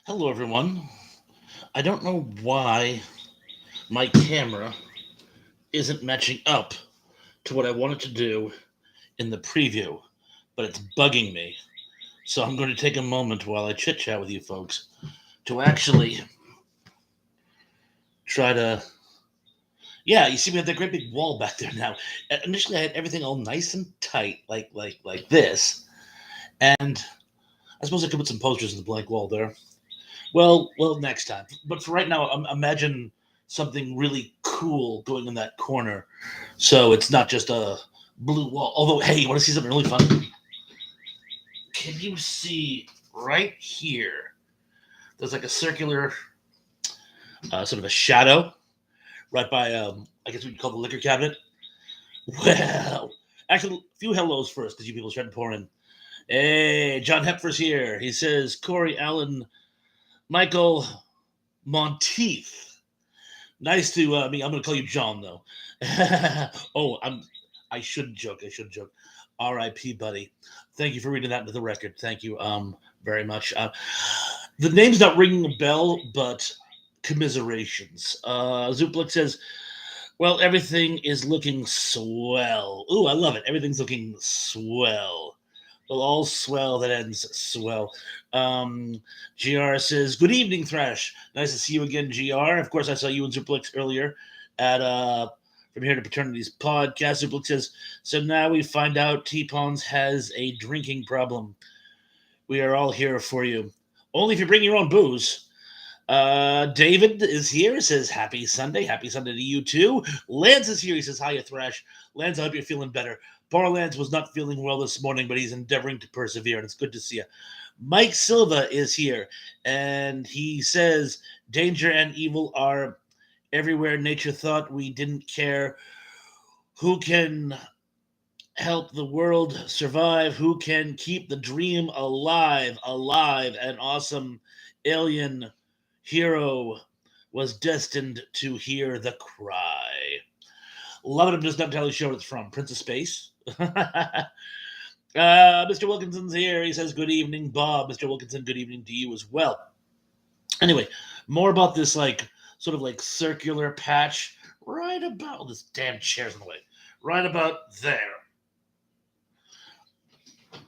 Hello, everyone. I don't know why my camera isn't matching up to what I wanted to do in the preview, but it's bugging me. So I'm going to take a moment while I chit chat with you folks to actually try to. Yeah, you see, we have that great big wall back there now. Initially, I had everything all nice and tight, like this, and I suppose I could put some posters in the blank wall there. Well, next time. But for right now, imagine something really cool going in that corner, so it's not just a blue wall. Although, hey, you want to see something really fun? Can you see right here? There's like a circular, sort of a shadow right by, I guess we'd call the liquor cabinet. Well, actually, a few hellos first because you people started to pour in. Hey, John Hepfer's here. He says Corey Allen, Michael Monteith. Nice to me. I'm going to call you John though. oh, I should joke. I should joke. R.I.P. buddy. Thank you for reading that into the record. Thank you very much. The name's not ringing a bell, but commiserations. Zuplik says, "Well, everything is looking swell. Ooh, I love it. Everything's looking swell. Well, all swell that ends swell." GR says, "Good evening, Thrash. Nice to see you again, GR. Of course, I saw you and Zuplex earlier at From Here to Paternity's podcast." Zuplex says, "So now we find out T-Pons has a drinking problem. We are all here for you. Only if you bring your own booze." David is here. Says, "Happy Sunday. Happy Sunday to you too." Lance is here. He says, "Hiya, Thrash. Lance, I hope you're feeling better. Barlance was not feeling well this morning, but he's endeavoring to persevere, and it's good to see you." Mike Silva is here, and he says, "Danger and evil are everywhere. Nature thought we didn't care. Who can help the world survive? Who can keep the dream alive? Alive, an awesome alien hero was destined to hear the cry." Love it. I'm just not entirely sure what it's from. Prince of Space? Mr. Wilkinson's here. He says, "Good evening, Bob." Mr. Wilkinson, good evening to you as well. Anyway, more about this, like, sort of like circular patch right about. Oh, this damn chair's in the way. Right about there.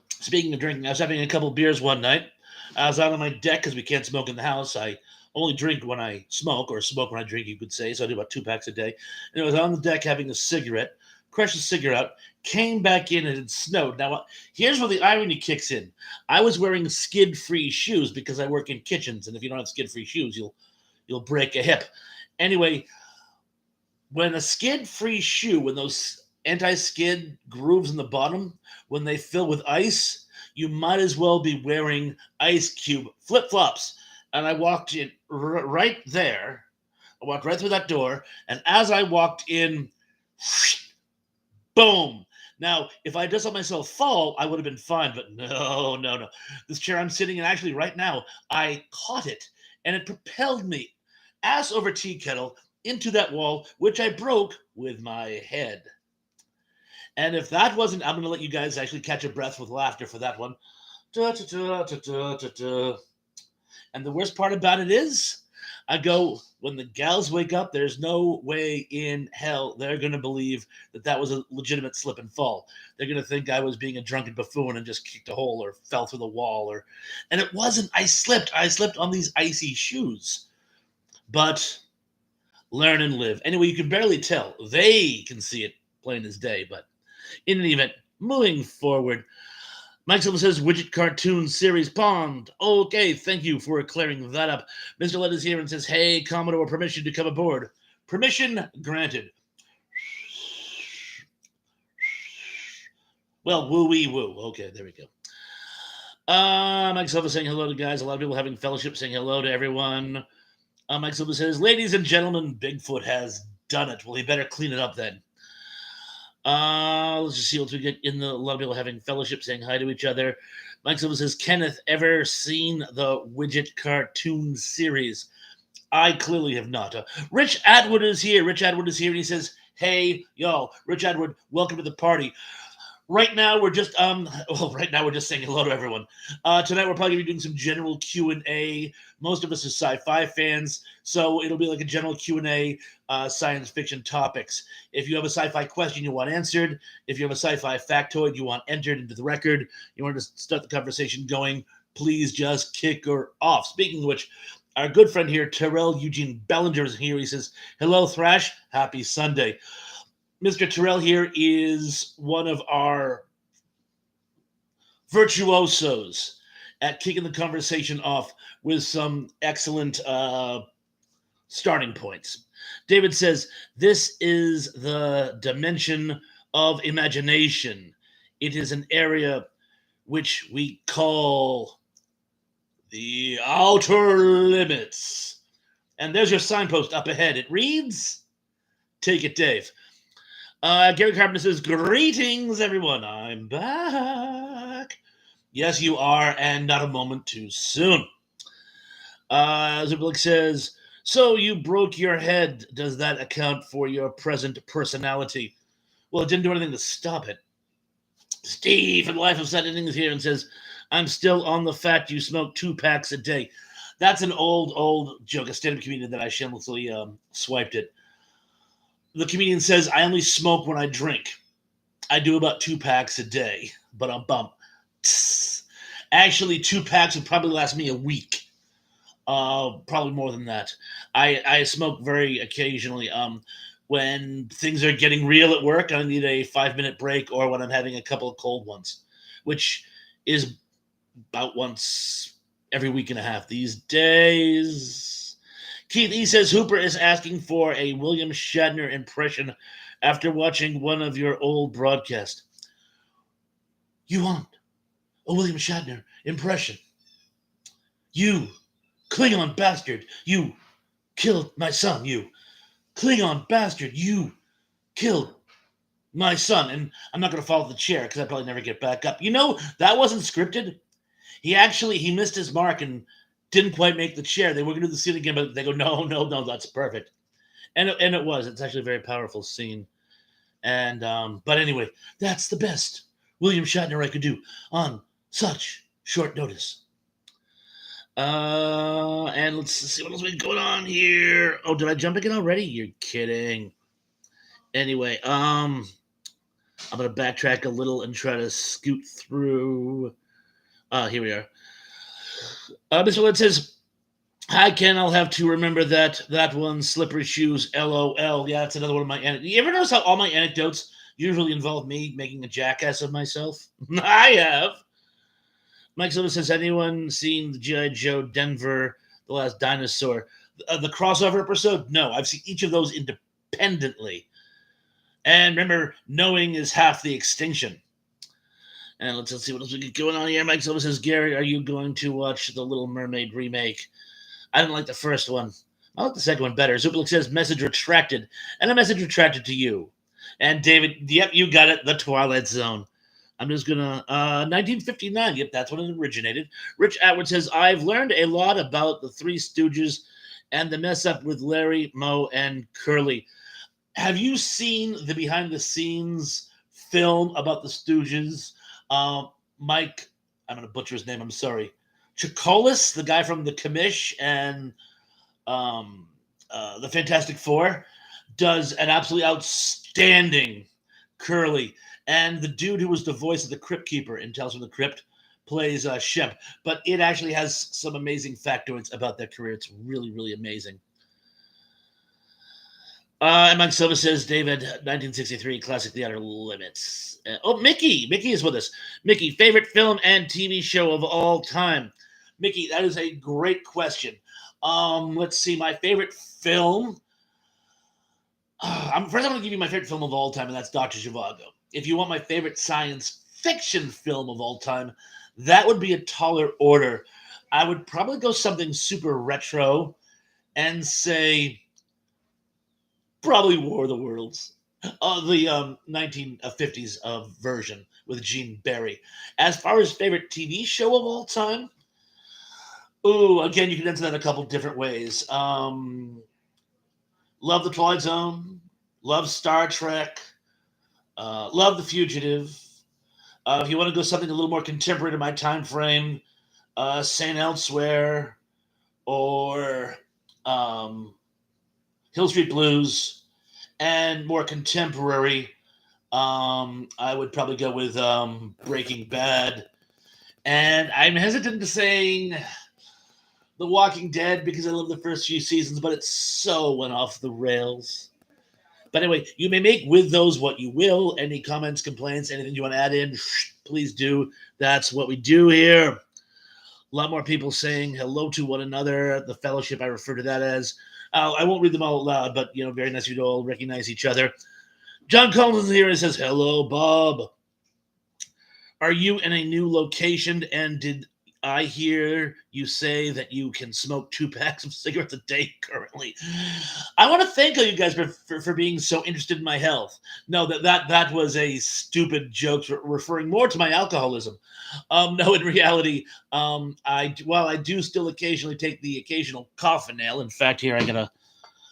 Speaking of drinking, I was having a couple beers one night. I was out on my deck because we can't smoke in the house. I only drink when I smoke, or smoke when I drink, you could say. So I do about 2 packs a day. And I was on the deck having a cigarette, crushed a cigarette, came back in, and it had snowed. Now, here's where the irony kicks in. I was wearing skid-free shoes because I work in kitchens, and if you don't have skid-free shoes, you'll break a hip. Anyway, when a skid-free shoe, when those anti-skid grooves in the bottom, when they fill with ice, you might as well be wearing ice cube flip-flops. And I walked in right there. I walked right through that door, and as I walked in, boom. Now, if I just let myself fall, I would have been fine, but no, no, no. This chair I'm sitting in, actually, right now, I caught it, and it propelled me ass over tea kettle into that wall, which I broke with my head. And if that wasn't, I'm going to let you guys actually catch a breath with laughter for that one. Da, da, da, da, da, da, da. And the worst part about it is, I go, when the gals wake up, there's no way in hell they're going to believe that that was a legitimate slip and fall. They're going to think I was being a drunken buffoon and just kicked a hole or fell through the wall. And it wasn't. I slipped. I slipped on these icy shoes. But learn and live. Anyway, you can barely tell. They can see it plain as day. But in any event, moving forward, Mike Silva says, "Widget cartoon series Pond." Okay, thank you for clearing that up. Mr. Led is here and says, "Hey, Commodore, permission to come aboard." Permission granted. Well, woo-wee woo. Okay, there we go. Mike Silva saying hello to guys. A lot of people having fellowship saying hello to everyone. Mike Silva says, "Ladies and gentlemen, Bigfoot has done it." Well, he better clean it up then. Let's just see what we get in the. A lot of people having fellowship saying hi to each other. Mike Silva says, "Kenneth, ever seen the Widget cartoon series?" I clearly have not. Rich Atwood is here. Rich Atwood is here, and he says, "Hey, y'all, Rich Atwood, welcome to the party." Right now we're just right now we're just saying hello to everyone. Tonight we're probably gonna be doing some general Q&A. Most of us are sci-fi fans, so it'll be like a general Q&A, science fiction topics. If you have a sci-fi question you want answered, if you have a sci-fi factoid you want entered into the record, you want to start the conversation going, please just kick her off. Speaking of which, our good friend here, Terrell Eugene Bellinger, is here. He says, hello, Thrash. Happy Sunday. Mr. Terrell here is one of our virtuosos at kicking the conversation off with some excellent starting points. David says, this is the dimension of imagination. It is an area which we call the outer limits. And there's your signpost up ahead. It reads, take it, Dave. Gary Carpenter says, greetings, everyone. I'm back. Yes, you are, and not a moment too soon. Zublick says, so you broke your head. Does that account for your present personality? Well, it didn't do anything to stop it. Steve from Life of Setting is here and says, I'm still on the fact you smoke 2 packs a day. That's an old joke, a stand-up comedian that I shamelessly swiped it. The comedian says, I only smoke when I drink. I do about 2 packs a day, but I'm bump. Actually, 2 packs would probably last me a week. Probably more than that. I smoke very occasionally. When things are getting real at work, I need a 5-minute break, or when I'm having a couple of cold ones, which is about once every week and a half these days. Keith E says Hooper is asking for a William Shatner impression after watching one of your old broadcasts. You want a William Shatner impression? You Klingon bastard! You killed my son! You Klingon bastard! You killed my son! And I'm not going to fall off the chair because I probably never get back up. You know, that wasn't scripted. He missed his mark and didn't quite make the chair. They were going to do the scene again, but they go, no, that's perfect. And it was. It's actually a very powerful scene. And but anyway, that's the best William Shatner I could do on such short notice. And let's see what else we got going on here. Oh, did I jump again already? You're kidding. Anyway, I'm gonna backtrack a little and try to scoot through. Here we are. Mr. Lynn says, hi, Ken. I'll have to remember that one. Slippery shoes. LOL. Yeah, that's another one of my anecdotes. You ever notice how all my anecdotes usually involve me making a jackass of myself? I have. Mike Silva says, anyone seen the G.I. Joe Denver, The Last Dinosaur? The crossover episode? No, I've seen each of those independently. And remember, knowing is half the extinction. And let's see what else we get going on here. Mike Silva says, Gary, are you going to watch The Little Mermaid remake? I didn't like the first one. I like the second one better. Zuplik says, message retracted. And a message retracted to you. And David, yep, you got it. The Twilight Zone. I'm just going to, 1959. Yep, that's when it originated. Rich Atwood says, I've learned a lot about the Three Stooges and the mess up with Larry, Moe, and Curly. Have you seen the behind-the-scenes film about the Stooges? Mike, I'm going to butcher his name, I'm sorry. Chikolis, the guy from The Commish and the Fantastic Four, does an absolutely outstanding Curly. And the dude who was the voice of the Crypt Keeper in Tales from the Crypt plays Shemp. But it actually has some amazing factoids about their career. It's really, really amazing. And Mike Silva says, David, 1963, classic The Outer Limits. Mickey is with us. Mickey, favorite film and TV show of all time? Mickey, that is a great question. Let's see, my favorite film. First, I'm going to give you my favorite film of all time, and that's Dr. Zhivago. If you want my favorite science fiction film of all time, that would be a taller order. I would probably go something super retro and say probably War of the Worlds, the 1950s version with Gene Barry. As far as favorite TV show of all time, again, you can answer that a couple different ways. Love The Twilight Zone, love Star Trek, love The Fugitive, If you want to go something a little more contemporary to my time frame, Saint Elsewhere or um, Hill Street Blues, and more contemporary, I would probably go with Breaking Bad. And I'm hesitant to saying The Walking Dead because I love the first few seasons, but it so went off the rails. But anyway, you may make with those what you will. Any comments, complaints, anything you want to add in, please do. That's what we do here. A lot more people saying hello to one another. The fellowship, I refer to that as. I won't read them all loud, but very nice of you to all recognize each other. John Collins is here and says, "Hello, Bob. Are you in a new location? And did I hear you say that you can smoke 2 packs of cigarettes a day currently?" I want to thank all you guys for being so interested in my health. No, that was a stupid joke referring more to my alcoholism. No, in reality, I do still occasionally take the occasional coffin nail. In fact, here I got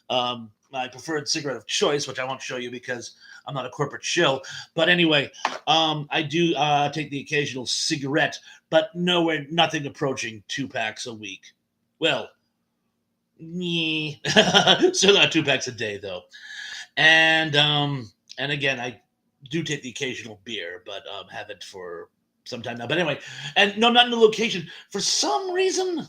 a my preferred cigarette of choice, which I won't show you because I'm not a corporate shill. But anyway, I do take the occasional cigarette, but nothing approaching 2 packs a week. Well, still not 2 packs a day though. And again, I do take the occasional beer, but haven't for some time now. But anyway, and no, not in the location for some reason.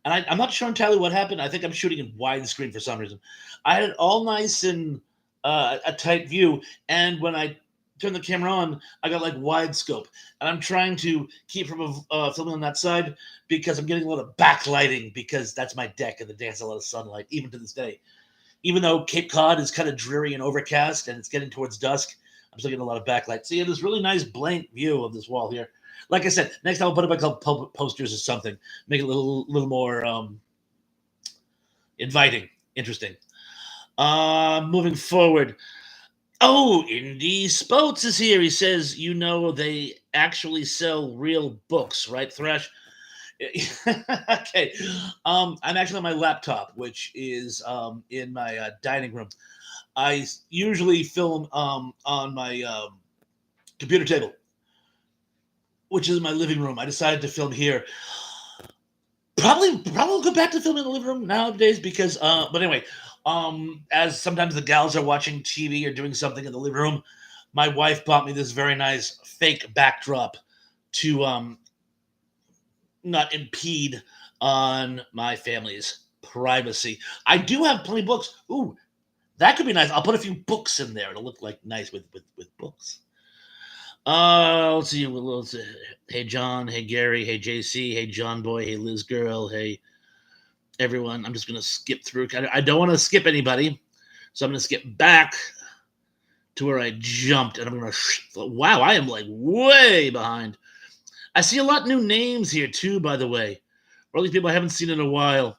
And I'm not sure entirely what happened. I think I'm shooting in widescreen for some reason. I had it all nice in a tight view, and when I turned the camera on, I got like wide scope, and I'm trying to keep from filming on that side because I'm getting a lot of backlighting because that's my deck, and the day has a lot of sunlight, even to this day. Even though Cape Cod is kind of dreary and overcast, and it's getting towards dusk, I'm still getting a lot of backlight. So you have this really nice blank view of this wall here. Like I said, next time I'll put up a couple posters or something, make it a little more inviting, interesting. Moving forward. Oh, Indy Spoats is here. He says, they actually sell real books, right, Thresh? Okay. I'm actually on my laptop, which is in my dining room. I usually film on my computer table, which is my living room. I decided to film here. Probably go back to filming in the living room nowadays because but anyway, as sometimes the gals are watching TV or doing something in the living room, my wife bought me this very nice fake backdrop to not impede on my family's privacy. I do have plenty of books. Ooh, that could be nice. I'll put a few books in there. It'll look like nice with books. Let's see. Hey John, hey Gary, hey JC, hey John Boy, hey Liz Girl, hey everyone. I'm just gonna skip through. I don't want to skip anybody, so I'm gonna skip back to where I jumped, and I'm gonna. Wow, I am like way behind. I see a lot of new names here too, by the way, or at least people I haven't seen in a while.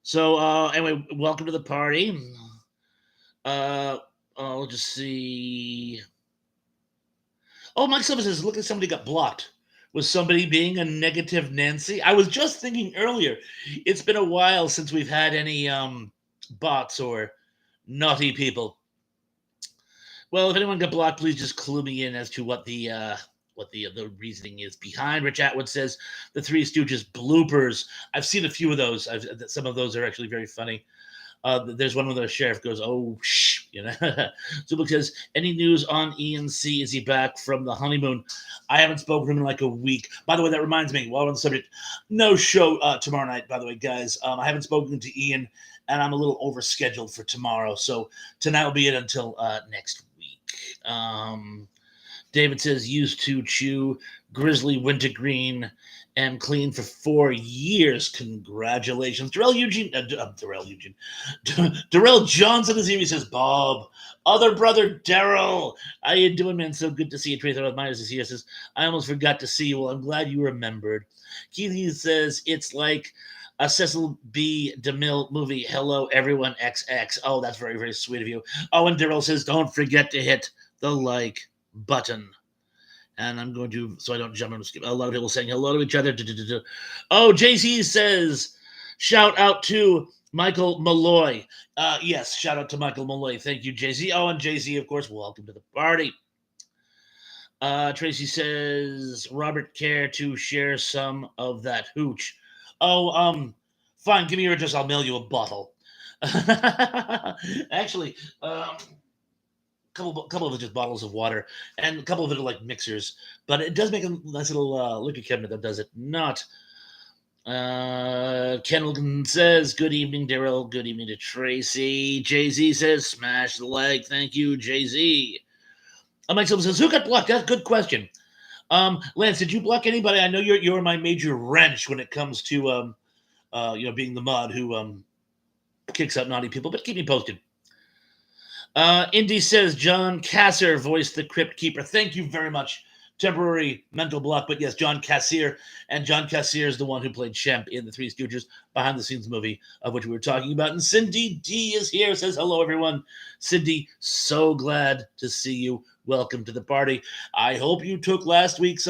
So anyway, welcome to the party. I'll just see. Oh, Mike Silver says, look at somebody got blocked. Was somebody being a negative Nancy? I was just thinking earlier, it's been a while since we've had any bots or naughty people. Well, if anyone got blocked, please just clue me in as to what the reasoning is behind. Rich Atwood says the Three Stooges bloopers. I've seen a few of those. Some of those are actually very funny. There's one where the sheriff goes, "Oh, shh," So because any news on Ian C? Is he back from the honeymoon? I haven't spoken to him in like a week. By the way, that reminds me. While we're on the subject, no show tomorrow night. By the way, guys, I haven't spoken to Ian, and I'm a little overscheduled for tomorrow. So tonight will be it until next week. David says used to chew grizzly wintergreen and clean for 4 years. Congratulations. Darrell Johnson is here. He says, Bob, other brother Daryl. How you doing, man? So good to see you. Tracer of Myers is here. Says, I almost forgot to see you. Well, I'm glad you remembered. Keith says, it's like a Cecil B. DeMille movie. Hello, everyone, XX. Oh, that's very, very sweet of you. Oh, and Daryl says, don't forget to hit the like button. And I'm going to, so I don't jump and skip. A lot of people saying hello to each other. Oh, JC says, shout out to Michael Malloy. Yes, shout out to Michael Malloy. Thank you, JC. Oh, and JC, of course, welcome to the party. Tracy says, Robert, care to share some of that hooch? Oh, fine. Give me your address. I'll mail you a bottle. Actually, couple of it just bottles of water, and a couple of it are like mixers. But it does make a nice little liquor cabinet that does it not. Kendall says, good evening, Daryl. Good evening to Tracy. Jay Z says, smash the like. Thank you, Jay Z. Mike Silva says, who got blocked? That's a good question. Lance, did you block anybody? I know you're my major wrench when it comes to being the mod who kicks out naughty people, but keep me posted. Indy says John Cassier voiced the Crypt Keeper. Thank you very much. Temporary mental block, but yes, John Cassier. And John Cassier is the one who played Shemp in the Three Stooges behind the scenes movie of which we were talking about. And Cindy D is here, says hello, everyone. Cindy, so glad to see you. Welcome to the party. I hope you took last week's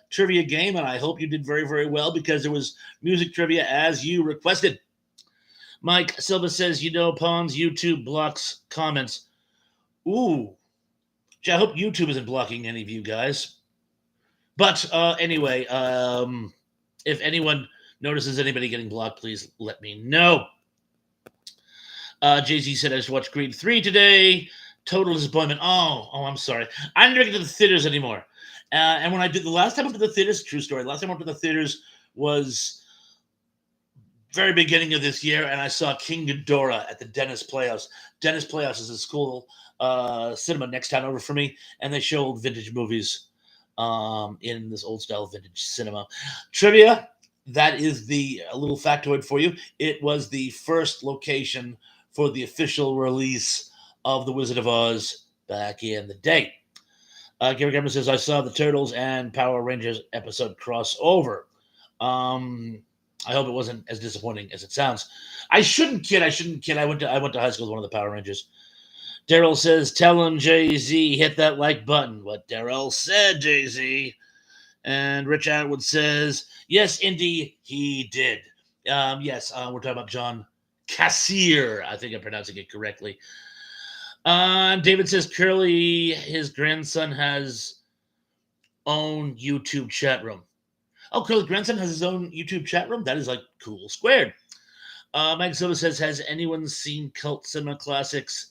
trivia game, and I hope you did very, very well because there was music trivia as you requested. Mike Silva says, Pawns YouTube blocks comments. Ooh. I hope YouTube isn't blocking any of you guys. But anyway, if anyone notices anybody getting blocked, please let me know. Jay-Z said, I just watched Creed 3 today. Total disappointment. Oh, I'm sorry. I didn't get to the theaters anymore. And when I did the last time I went to the theaters, true story, last time I went to the theaters was very beginning of this year, and I saw King Ghidorah at the Dennis Playhouse. Dennis Playhouse is a school cinema next town over for me, and they show old vintage movies in this old style vintage cinema. Trivia, that is a little factoid for you. It was the first location for the official release of The Wizard of Oz back in the day. Gary Gamer says, I saw the Turtles and Power Rangers episode crossover. I hope it wasn't as disappointing as it sounds. I shouldn't kid. I went to high school with one of the Power Rangers. Daryl says, tell him, Jay-Z, hit that like button. What Daryl said, Jay-Z. And Rich Atwood says, yes, Indy, he did. Yes, we're talking about John Cassier. I think I'm pronouncing it correctly. David says, Curly, his grandson has own YouTube chat room. Oh, Curly's grandson has his own YouTube chat room? That is like cool squared. Mike Silva says, has anyone seen Cult Cinema Classics?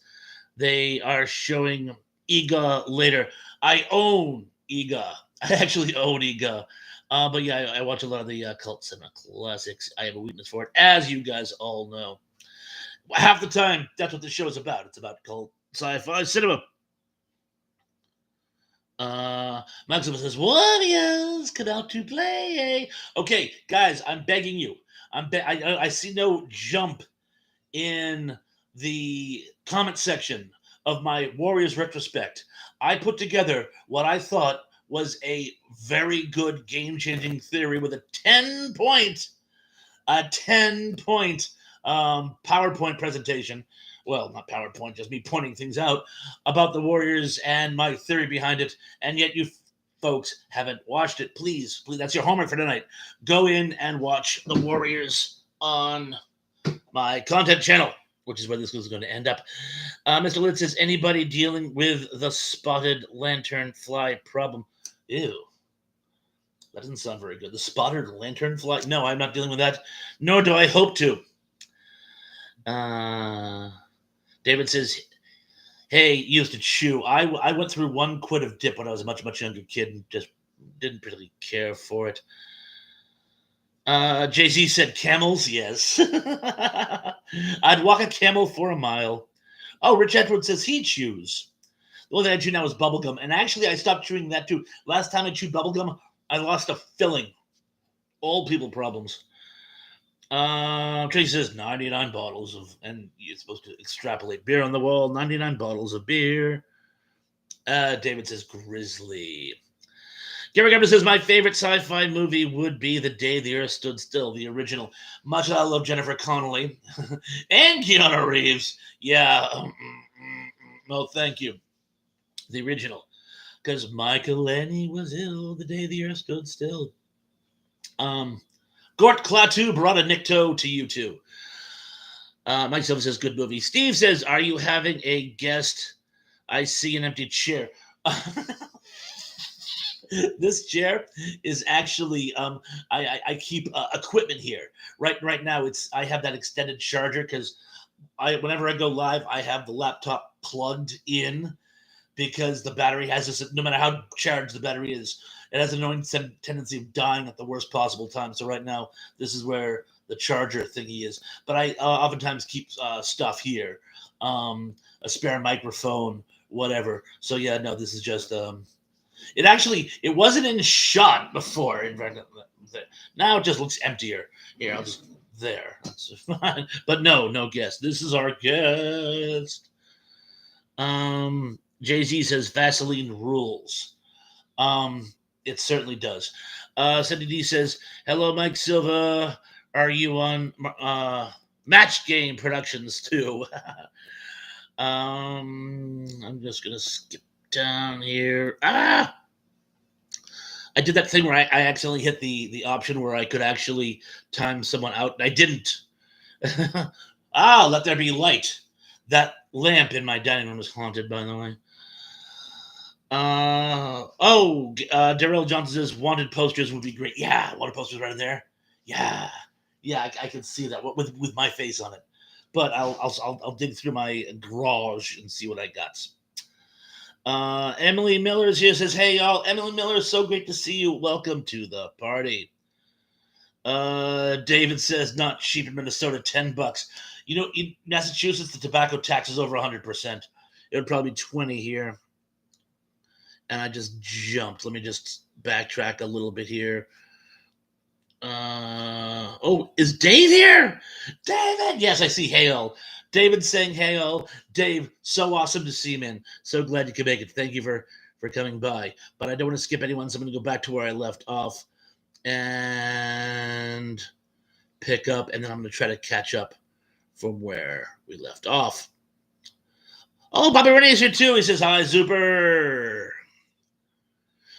They are showing Ega later. I own Ega. I actually own Ega. But yeah, I watch a lot of the Cult Cinema Classics. I have a weakness for it, as you guys all know. Half the time, that's what the show is about. It's about cult sci-fi cinema. Maxima says, Warriors come out to play. Okay, guys, I'm begging you. I see no jump in the comment section of my Warriors retrospect. I put together what I thought was a very good game-changing theory with a 10-point PowerPoint presentation. Well, not PowerPoint, just me pointing things out about the Warriors and my theory behind it. And yet you folks haven't watched it. Please, that's your homework for tonight. Go in and watch the Warriors on my content channel, which is where this is going to end up. Mr. Litt says, anybody dealing with the spotted lanternfly problem? Ew. That doesn't sound very good. The spotted lanternfly? No, I'm not dealing with that, nor do I hope to. David says, hey, used to chew. I went through one quid of dip when I was a much, much younger kid and just didn't really care for it. Jay-Z said camels, yes. I'd walk a camel for a mile. Oh, Rich Edwards says he chews. The only thing I chew now is bubblegum. And actually, I stopped chewing that too. Last time I chewed bubblegum, I lost a filling. Old people problems. Tracy says 99 bottles of, and you're supposed to extrapolate beer on the wall. 99 bottles of beer. David says Grizzly. Gary Gabber says my favorite sci-fi movie would be The Day the Earth Stood Still, the original. Much as I love Jennifer Connelly and Keanu Reeves. Yeah. No, thank you. The original. Because Michael Lenny was ill the day the earth stood still. Gort Klaatu brought a Nikto to you too. Mike Silva says, good movie. Steve says, are you having a guest? I see an empty chair. This chair is actually I keep equipment here. Right now it's I have that extended charger because I whenever I go live I have the laptop plugged in because the battery has this no matter how charged the battery is, it has an annoying tendency of dying at the worst possible time. So right now this is where the charger thingy is. But I oftentimes keep stuff here, a spare microphone, whatever. So yeah, no, this is just it actually it wasn't in shot before. Now it just looks emptier. Here, I'll just there. That's fine. But no guest. This is our guest. Jay Z says Vaseline rules. It certainly does. Cindy D says, "Hello, Mike Silva. Are you on Match Game Productions too?" I'm just gonna skip down here. I did that thing where I accidentally hit the option where I could actually time someone out. I didn't. Let there be light. That lamp in my dining room is haunted, by the way. Darrell Johnson says wanted posters would be great. Yeah, wanted posters right in there. Yeah, I can see that with my face on it. But I'll dig through my garage and see what I got. Emily Miller is here. Says, "Hey y'all, Emily Miller, so great to see you. Welcome to the party." David says, "Not cheap in Minnesota, $10. You know, in Massachusetts, the tobacco tax is over 100%. It would probably be 20 here." And I just jumped. Let me just backtrack a little bit here. Is Dave here? David! Yes, I see Hail. David saying hail. Dave, so awesome to see you, man. So glad you could make it. Thank you for coming by. But I don't want to skip anyone, so I'm going to go back to where I left off and pick up, and then I'm going to try to catch up from where we left off. Oh, Bobby Renee's here too. He says, "Hi, Super."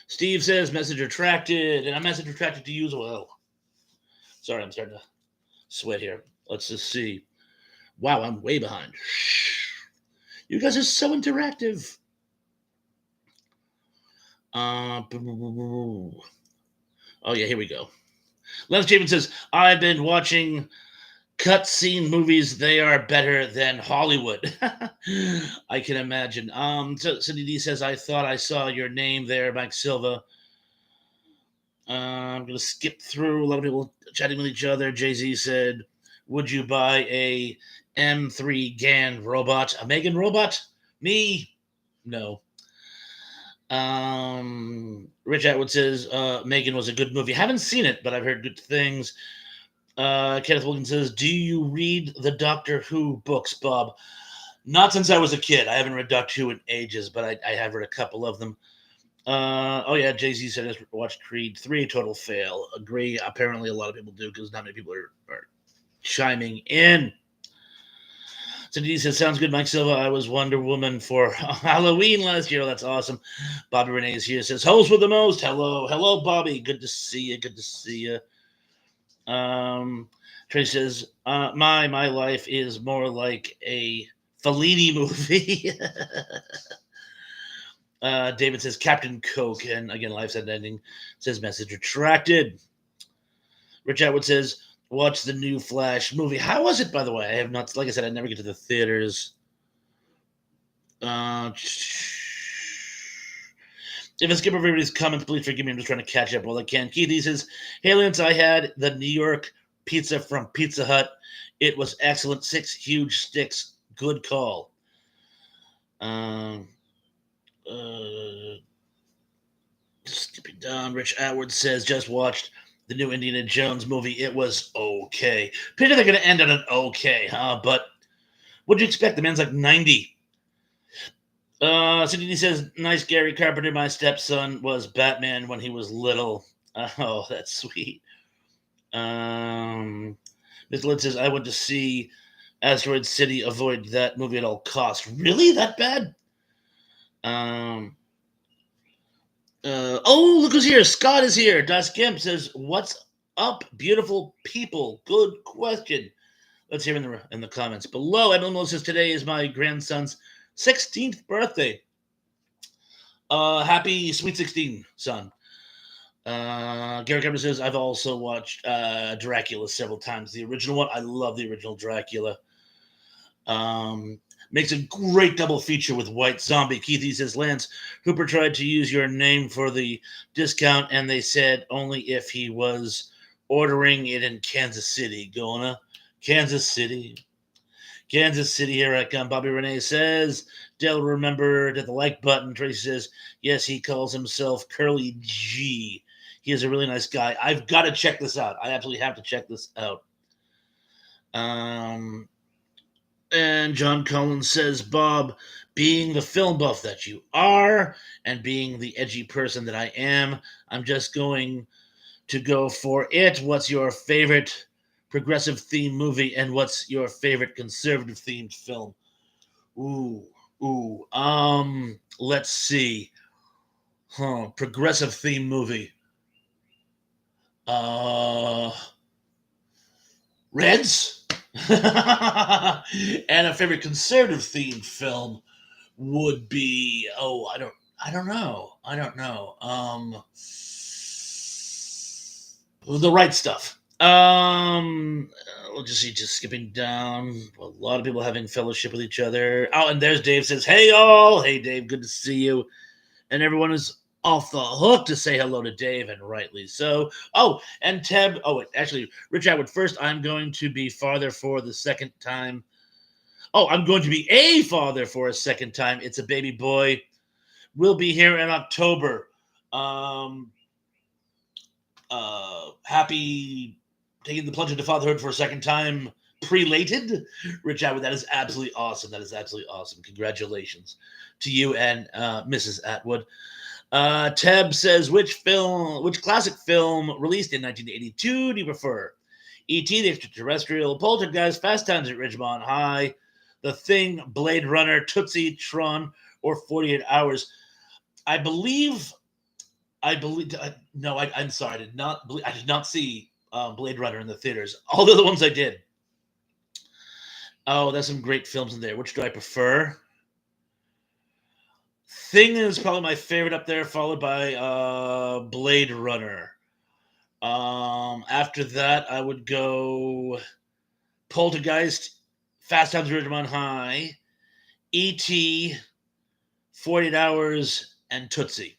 Steve says, "Message retracted," and I'm message retracted to you as well. Sorry, I'm starting to sweat here. Let's just see. Wow, I'm way behind. You guys are so interactive. Oh yeah, here we go. Lance Javen says, "I've been watching cutscene movies. They are better than Hollywood." I can imagine. So Cindy D says, "I thought I saw your name there, Mike Silva." I'm gonna skip through a lot of people chatting with each other. Jay-Z said, "Would you buy a M3 GAN robot? A Megan robot? Me? No." Rich Atwood says, "Megan was a good movie. Haven't seen it, but I've heard good things." Kenneth Wilkins says, "Do you read the Doctor Who books, Bob?" Not since I was a kid. I haven't read Doctor Who in ages, but I have read a couple of them. Jay-Z said has watched Creed 3, total fail. Agree. Apparently a lot of people do because not many people are chiming in. Cindy says, "Sounds good, Mike Silva. I was Wonder Woman for Halloween last year." That's awesome. Bobby Renee is here. Says, "Host with the most." Hello, Bobby. Good to see you. Trey says, my life is more like a Fellini movie." David says, "Captain Coke," and again, life's ending. Says, "Message retracted." Rich Atwood says, "Watch the new Flash movie." How was it, by the way? I have not, like I said, I never get to the theaters. If I skip over everybody's comments, please forgive me. I'm just trying to catch up while I can. Keith, he says, "Hey, Lance, I had the New York pizza from Pizza Hut. It was excellent. 6 huge sticks. Good call." Skipping down, Rich Atwood says, "Just watched the new Indiana Jones movie. It was okay." Pity they're going to end on an okay, huh? But what'd you expect? The man's like 90. Cindy says, "Nice Gary Carpenter. My stepson was Batman when he was little." Oh, that's sweet. Miss Lynn says, "I went to see Asteroid City. Avoid that movie at all costs." Really? That bad? Look who's here. Scott is here. Das Kemp says, "What's up, beautiful people?" Good question. Let's hear in the comments below. Emily says, "Today is my grandson's 16th birthday. Happy sweet 16, son." Gary Kemper says, I've also watched Dracula several times. The original one, I love the original Dracula. Um, Makes a great double feature with White Zombie. Keithy says, Lance Hooper tried to use your name for the discount, and they said only if he was ordering it in Kansas City. Gonna Kansas City. Kansas City, here I come. Bobby Renee says, Dale remembered the like button. Tracy says, yes, he calls himself Curly G. He is a really nice guy. I've got to check this out. I absolutely have to check this out. Um, and John Collins says, Bob, being the film buff that you are and being the edgy person that I am, I'm just going to go for it. What's your favorite progressive theme movie and what's your favorite conservative themed film? Ooh, ooh. Let's see. Progressive theme movie. Uh, Reds. And a favorite conservative themed film would be, I don't know. The Right Stuff. We'll just see, just skipping down. A lot of people having fellowship with each other. Oh, and there's Dave says, "Hey all, hey Dave, good to see you." And everyone is off the hook to say hello to Dave, and rightly so. Oh, and Teb. Oh, wait, actually, Rich Atwood first. I'm going to be father for the second time. Oh, I'm going to be a father for a second time. It's a baby boy. We'll be here in October. Um, Happy taking the plunge into fatherhood for a second time, prelated. Rich Atwood, that is absolutely awesome. That is absolutely awesome. Congratulations to you and Mrs. Atwood. Teb says, which classic film released in 1982 do you prefer? E.T., The Extraterrestrial, Poltergeist, Fast Times at Ridgemont High, The Thing, Blade Runner, Tootsie, Tron, or 48 Hours? I believe no, I'm sorry. I did not see Blade Runner in the theaters. All the other ones I did. Oh, there's some great films in there. Which do I prefer? Thing is probably my favorite up there, followed by Blade Runner. After that, I would go Poltergeist, Fast Times at Ridgemont High, E.T., 48 Hours, and Tootsie.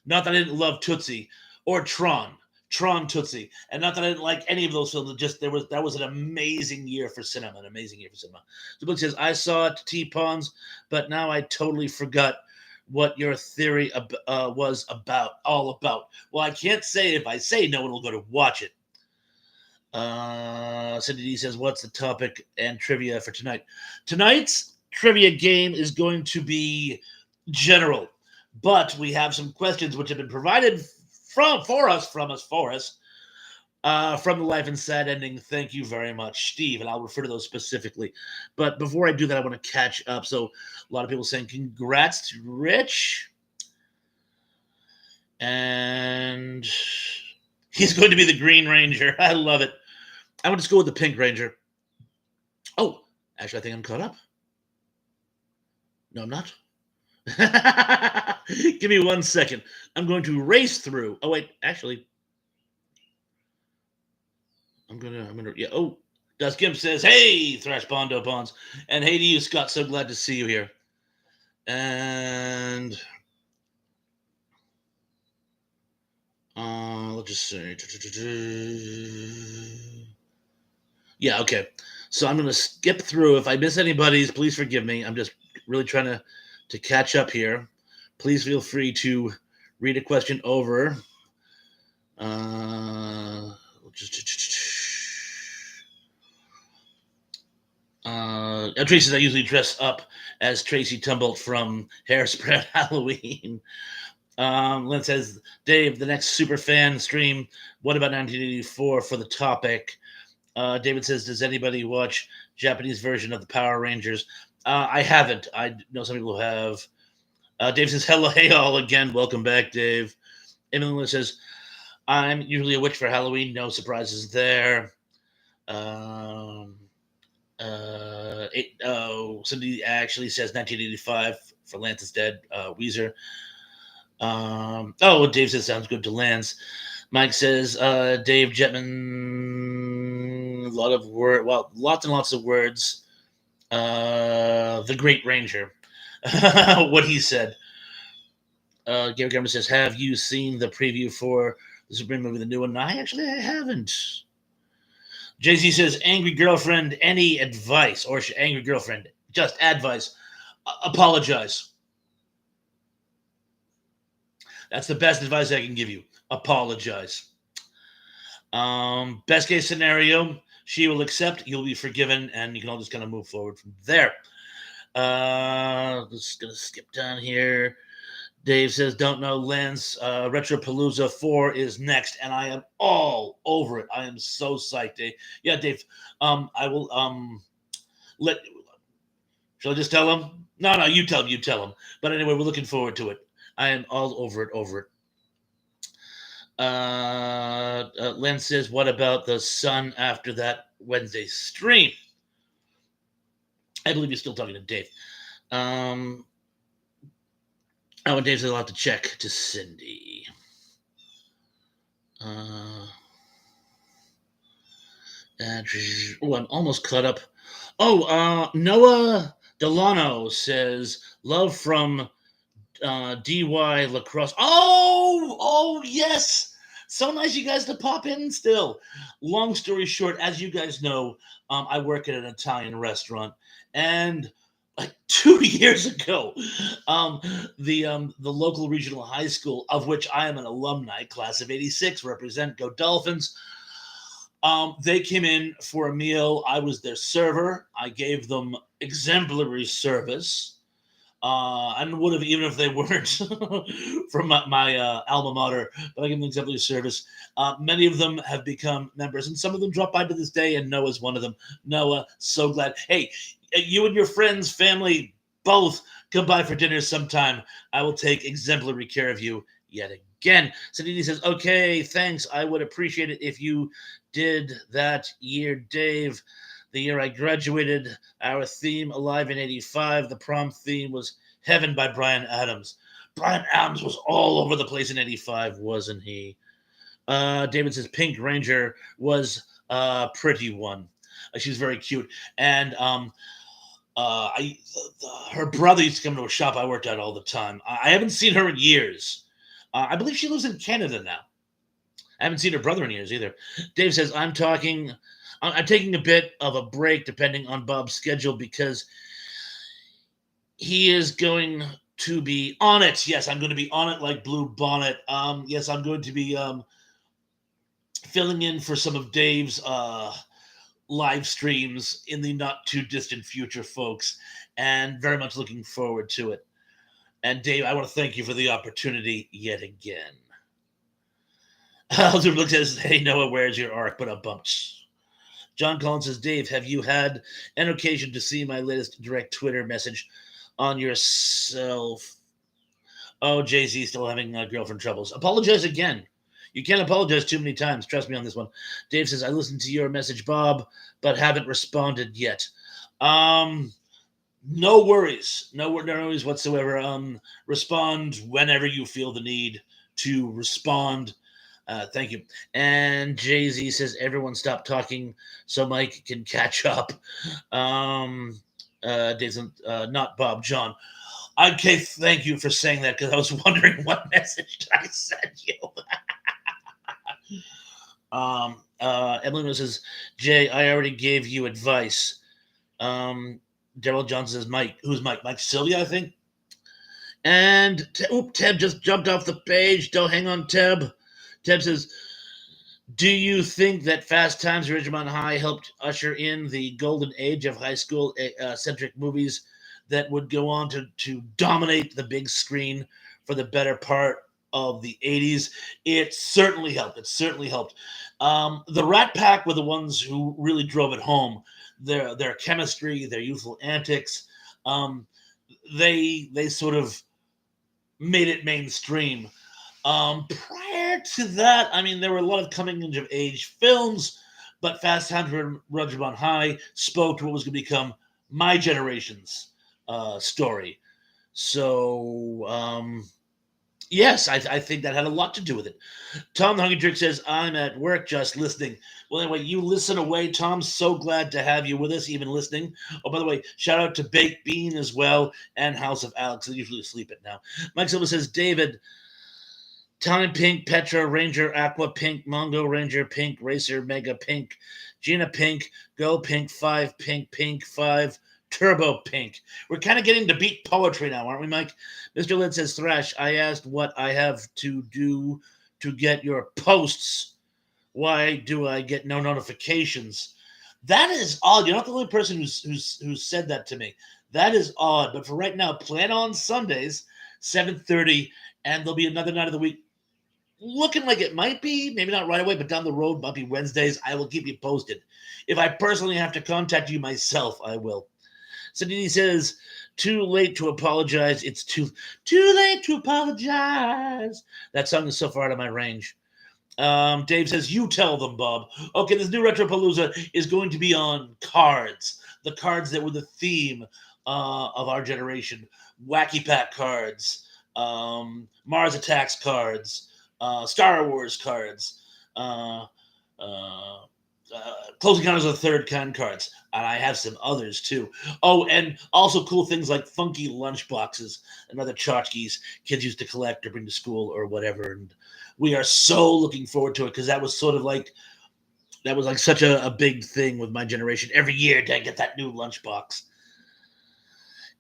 Not that I didn't love Tootsie or Tron Tootsie, and not that I didn't like any of those films. Just that was an amazing year for cinema, an amazing year for cinema. The book says I saw it, T-Pawns, but now I totally forgot what your theory was all about. Well, I can't say if I say no one will go to watch it. Cindy D says, "What's the topic and trivia for tonight?" Tonight's trivia game is going to be general, but we have some questions which have been provided from us from the Life and Sad Ending. Thank you very much, Steve, and I'll refer to those specifically. But before I do that, I want to catch up. So a lot of people saying congrats to Rich, and he's going to be the Green Ranger. I love it. I'm going to go with the Pink Ranger. Oh, actually, I think I'm caught up. No, I'm not. Give me 1 second. I'm going to race through. Oh wait, actually, I'm gonna. Yeah. Oh, Dust Gimp says, "Hey, Thrash Bondo Bonds," and hey to you, Scott. So glad to see you here. And let's just say, yeah, okay. So I'm gonna skip through. If I miss anybody's, please forgive me. I'm just really trying to catch up here. Please feel free to read a question over. Tracy says I usually dress up as Tracy Tumbolt from Hairspray Halloween. Lynn says, Dave, the next super fan stream. What about 1984 for the topic? David says, does anybody watch Japanese version of the Power Rangers? I haven't. I know some people who have. Dave says, hello, hey all again. Welcome back, Dave. Emily says, I'm usually a witch for Halloween. No surprises there. Cindy actually says 1985 for Lance is Dead, Weezer. Oh, Dave says sounds good to Lance. Mike says, Dave Jetman, a lot of lots and lots of words. The Great Ranger, what he said. Gary Garman says, have you seen the preview for the Supreme movie, the new one? I haven't. Jay-Z says, angry girlfriend, any advice? Or angry girlfriend, just advice. Apologize. That's the best advice I can give you. Apologize. Best case scenario, she will accept, you'll be forgiven, and you can all just kind of move forward from there. Just gonna skip down here. Dave says, don't know, Lance. Retropalooza 4 is next, and I am all over it. I am so psyched, Dave. Yeah, Dave. I will let shall I just tell him? No, you tell him, But anyway, we're looking forward to it. I am all over it. Len says, what about the Sun after that Wednesday stream? I believe you're still talking to Dave. And Dave says, I'll have to check to Cindy. I'm almost caught up. Noah Delano says, love from DY Lacrosse. Oh, yes. So nice you guys to pop in still. Long story short, as you guys know, I work at an Italian restaurant, and like 2 years ago, the local regional high school, of which I am an alumni, class of '86, represent, go Dolphins. They came in for a meal. I was their server. I gave them exemplary service. And would have even if they weren't from my alma mater, but I give them exemplary service. Many of them have become members, and some of them drop by to this day, and Noah's one of them. Noah, so glad. Hey, you and your friends, family, both come by for dinner sometime. I will take exemplary care of you yet again. Sadidi says, okay, thanks. I would appreciate it if you did that year, Dave. The year I graduated, our theme, Alive in '85, the prom theme was Heaven by Bryan Adams. Bryan Adams was all over the place in '85, wasn't he? David says Pink Ranger was a pretty one. She's very cute. And her brother used to come to a shop I worked at all the time. I haven't seen her in years. I believe she lives in Canada now. I haven't seen her brother in years either. Dave says, I'm taking a bit of a break depending on Bob's schedule because he is going to be on it. Yes, I'm going to be on it like Blue Bonnet. Yes, I'm going to be filling in for some of Dave's live streams in the not too distant future, folks, and very much looking forward to it. And Dave, I want to thank you for the opportunity yet again. Alder looks at us, hey, Noah, where's your arc? But a bumps. John Collins says, Dave, have you had an occasion to see my latest direct Twitter message on yourself? Oh, Jay-Z still having girlfriend troubles. Apologize again. You can't apologize too many times. Trust me on this one. Dave says, I listened to your message, Bob, but haven't responded yet. No worries. No worries whatsoever. Respond whenever you feel the need to respond. Thank you. And Jay-Z says, everyone stop talking so Mike can catch up. Dave's not Bob, John. Okay, thank you for saying that because I was wondering what message did I send you. Evelyn says, Jay, I already gave you advice. Daryl Johnson says, Mike. Who's Mike? Mike Sylvia, I think. And Teb just jumped off the page. Don't hang on, Teb. Teb says, do you think that Fast Times at Ridgemont High helped usher in the golden age of high school centric movies that would go on to dominate the big screen for the better part of the 80s? It certainly helped. The Rat Pack were the ones who really drove it home. Their chemistry, their youthful antics, they sort of made it mainstream. Prior to that, I mean, there were a lot of coming of age films, but Fast Times at Ridgemont High spoke to what was going to become my generation's story. So Yes, I think that had a lot to do with it. Tom the Hungry Trick says, I'm at work just listening. Well, anyway, you listen away, Tom. So glad to have you with us, even listening. Oh, by the way, shout out to Baked Bean as well and House of Alex. They usually sleep it now. Mike Silva says, David, Time Pink, Petra, Ranger, Aqua Pink, Mongo, Ranger, Pink, Racer, Mega Pink, Gina Pink, Go Pink, 5, Pink, Pink, 5, Turbo Pink. We're kind of getting to beat poetry now, aren't we, Mike? Mr. Lynn says, Thrash, I asked what I have to do to get your posts. Why do I get no notifications? That is odd. You're not the only person who's said that to me. That is odd. But for right now, plan on Sundays, 7:30, and there'll be another night of the week looking like it might be, maybe not right away, but down the road, might be Wednesdays. I will keep you posted. If I personally have to contact you myself, I will. Sadini says, too late to apologize. It's too late to apologize. That song is so far out of my range. Dave says, you tell them, Bob. Okay, this new Retropalooza is going to be on cards. The cards that were the theme of our generation. Wacky Pack cards, Mars Attacks cards, Star Wars cards, Close Encounters of the Third Kind cards, and I have some others too. Oh, and also cool things like funky lunch boxes and other tchotchkes kids used to collect or bring to school or whatever. And we are so looking forward to it because that was sort of like such a big thing with my generation. Every year to get that new lunchbox.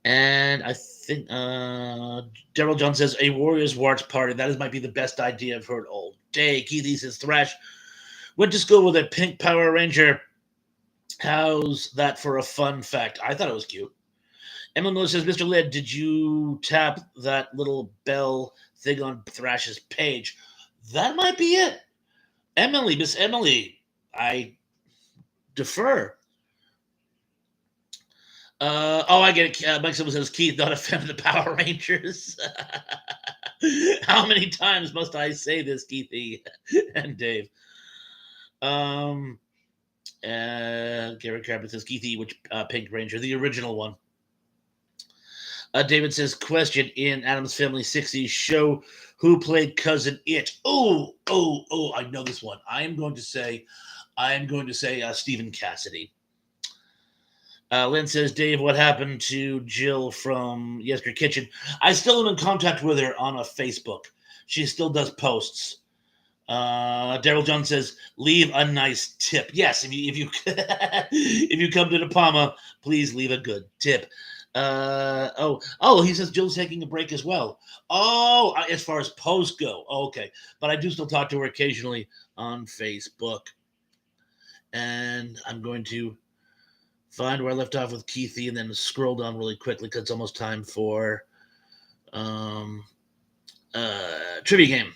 And I think Daryl John says a Warriors Watch party. That might be the best idea I've heard all day. Keith says Thrash went to school with a pink Power Ranger. How's that for a fun fact? I thought it was cute. Emma Miller says, Mr. Led, did you tap that little bell thing on Thrash's page? That might be it. Miss Emily, I defer. I get it. Mike Silva says, Keith, not a fan of the Power Rangers. How many times must I say this, Keithy and Dave? Gary Carpet says, Keithy, which Pink Ranger? The original one. David says, question in Addams Family 60s show, who played Cousin It? Oh, I know this one. I am going to say Stephen Cassidy. Lynn says, Dave, what happened to Jill from Yester Kitchen? I still am in contact with her on a Facebook. She still does posts. Daryl John says, leave a nice tip. Yes, if you if you come to the Palma, please leave a good tip. He says Jill's taking a break as well. Oh, as far as posts go, okay. But I do still talk to her occasionally on Facebook. And I'm going to find where I left off with Keithy and then scroll down really quickly because it's almost time for trivia game.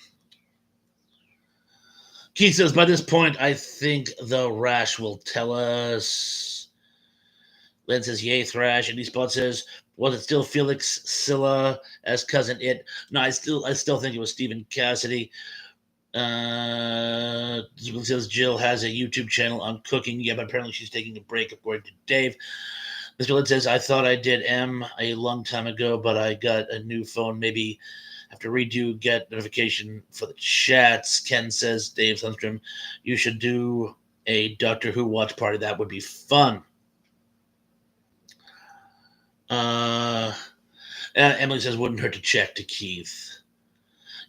Keith says, by this point, I think the Rash will tell us. Len says, yay, Thrash. And Spot says, was it still Felix Silla as Cousin It? No, I still think it was Stephen Cassidy. Says Jill has a YouTube channel on cooking. Yeah, but apparently she's taking a break, according to Dave. Mr. Lynn says, I thought I did M a long time ago, but I got a new phone. Maybe have to redo, get notification for the chats. Ken says, Dave Sundstrom, you should do a Doctor Who watch party. That would be fun. Emily says, wouldn't hurt to check to Keith.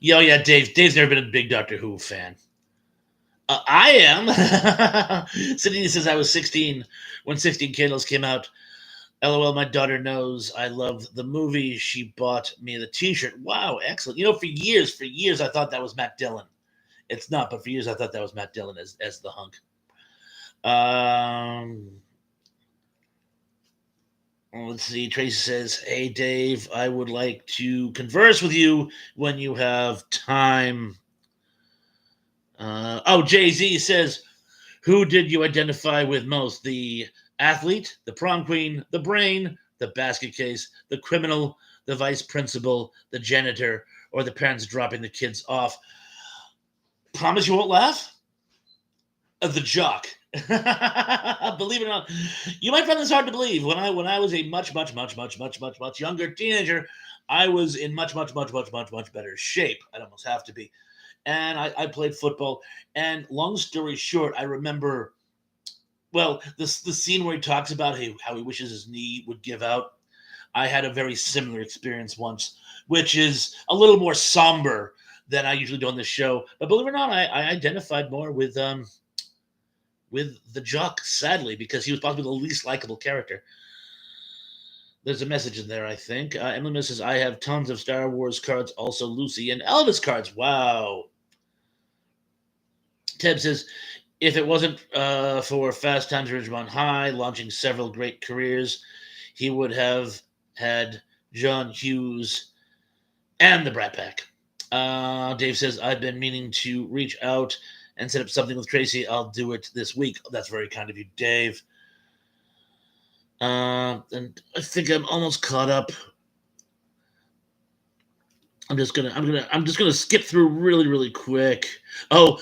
Yeah, Dave's never been a big Doctor Who fan. I am. Sydney says, I was 16 when 16 Candles came out. LOL, my daughter knows I love the movie. She bought me the t-shirt. Wow, excellent. For years, I thought that was Matt Dillon. It's not, but for years I thought that was Matt Dillon as the hunk. Let's see. Tracy says, hey, Dave, I would like to converse with you when you have time. Jay-Z says, who did you identify with most? The athlete, the prom queen, the brain, the basket case, the criminal, the vice principal, the janitor, or the parents dropping the kids off? Promise you won't laugh? The jock. Believe it or not, you might find this hard to believe. When I was a much younger teenager, I was in much better shape. I'd almost have to be. And I played football. And long story short, I remember, well, the scene where he talks about how he wishes his knee would give out. I had a very similar experience once, which is a little more somber than I usually do on this show. But believe it or not, I identified more with the jock, sadly, because he was possibly the least likable character. There's a message in there, I think. Emily says, I have tons of Star Wars cards, also Lucy and Elvis cards. Wow. Teb says, if it wasn't for Fast Times at Ridgemont High launching several great careers, he would have had John Hughes and the Brat Pack. Dave says, I've been meaning to reach out and set up something with Tracy. I'll do it this week. That's very kind of you, Dave. And I think I'm almost caught up. I'm just gonna skip through really quick. Oh,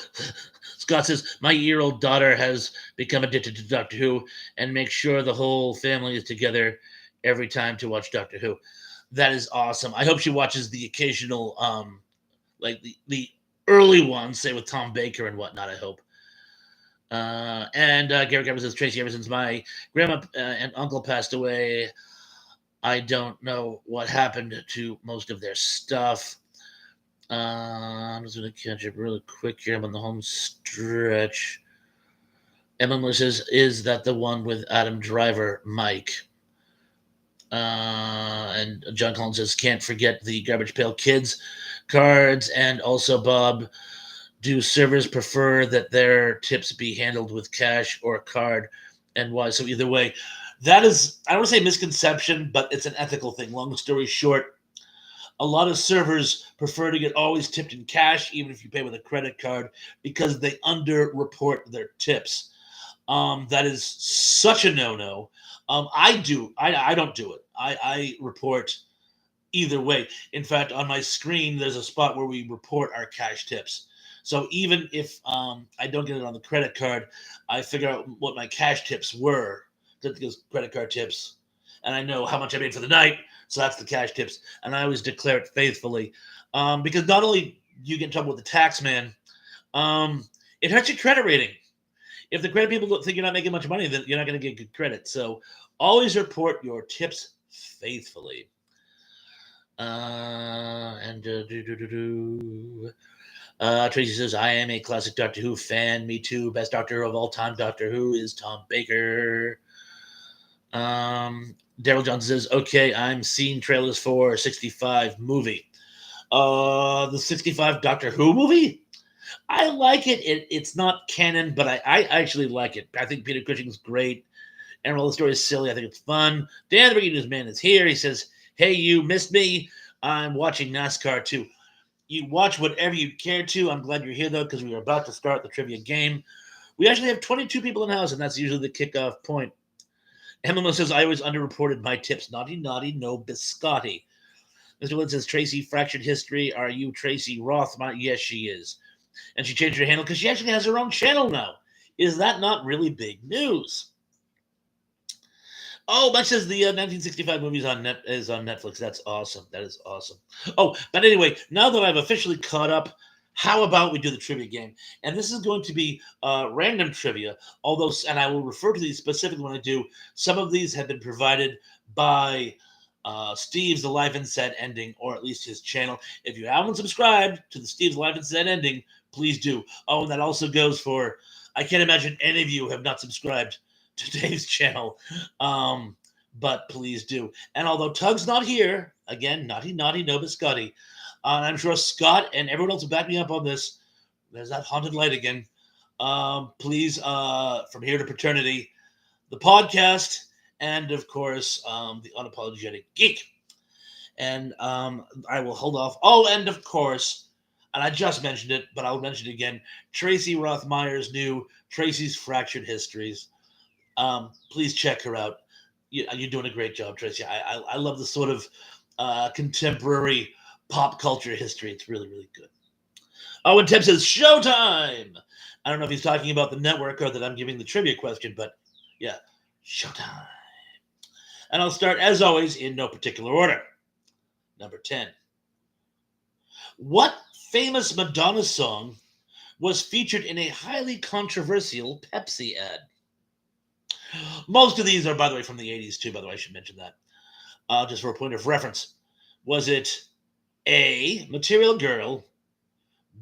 Scott says my year-old daughter has become addicted to Doctor Who and makes sure the whole family is together every time to watch Doctor Who. That is awesome. I hope she watches the occasional, like the early ones, say with Tom Baker and whatnot. I hope. And Gary Gabbard says, Tracy, ever since my grandma and uncle passed away, I don't know what happened to most of their stuff. I'm just going to catch up really quick here. I'm on the home stretch. Emma says, is that the one with Adam Driver, Mike? And John Collins says, can't forget the Garbage Pail Kids cards. And also, Bob, do servers prefer that their tips be handled with cash or card, and why? So either way, that is, I don't want to say misconception, but it's an ethical thing. Long story short, a lot of servers prefer to get always tipped in cash, even if you pay with a credit card, because they underreport their tips. That is such a no-no. I don't do it. I report either way. In fact, on my screen, there's a spot where we report our cash tips. So even if I don't get it on the credit card, I figure out what my cash tips were, because credit card tips, and I know how much I made for the night, so that's the cash tips, and I always declare it faithfully, because not only do you get in trouble with the tax man, it hurts your credit rating. If the credit people think you're not making much money, then you're not going to get good credit. So always report your tips faithfully. Tracy says, I am a classic Doctor Who fan. Me too. Best Doctor of all time, Doctor Who, is Tom Baker. Daryl Johnson says, okay, I'm seeing trailers for 65 movie. The 65 Doctor Who movie? I like it. It's not canon, but I actually like it. I think Peter Cushing's great. And while the story is silly, I think it's fun. Dan the Breaking News Man is here. He says, hey, you missed me. I'm watching NASCAR too. You watch whatever you care to. I'm glad you're here, though, because we are about to start the trivia game. We actually have 22 people in the house, and that's usually the kickoff point. Emma says, I always underreported my tips. Naughty, no biscotti. Mr. Lynn says, Tracy, fractured history. Are you Tracy Rothmeier? Yes, she is. And she changed her handle because she actually has her own channel now. Is that not really big news? Oh, much as the 1965 movies is on Netflix. That's awesome. That is awesome. Oh, but anyway, now that I've officially caught up, how about we do the trivia game? And this is going to be random trivia, although, and I will refer to these specifically when I do. Some of these have been provided by Steve's The Life and Set Ending, or at least his channel. If you haven't subscribed to the Steve's Life and Set Ending, please do. Oh, and that also goes for, I can't imagine any of you have not subscribed to Dave's channel, but please do. And although Tug's not here, again, naughty, no biscotti, and I'm sure Scott and everyone else will back me up on this. There's that haunted light again. Please, from here to paternity, the podcast, and of course, the Unapologetic Geek. And I will hold off. Oh, and of course, and I just mentioned it, but I'll mention it again, Tracy Rothmeier's new Tracy's Fractured Histories. Please check her out. You're doing a great job, Tracy. I love the sort of contemporary pop culture history. It's really, really good. Oh, and Tim says, showtime! I don't know if he's talking about the network or that I'm giving the trivia question, but yeah, showtime. And I'll start, as always, in no particular order. Number 10. What famous Madonna song was featured in a highly controversial Pepsi ad? Most of these are, by the way, from the 80s, too, by the way, I should mention that. Just for a point of reference. Was it A, Material Girl,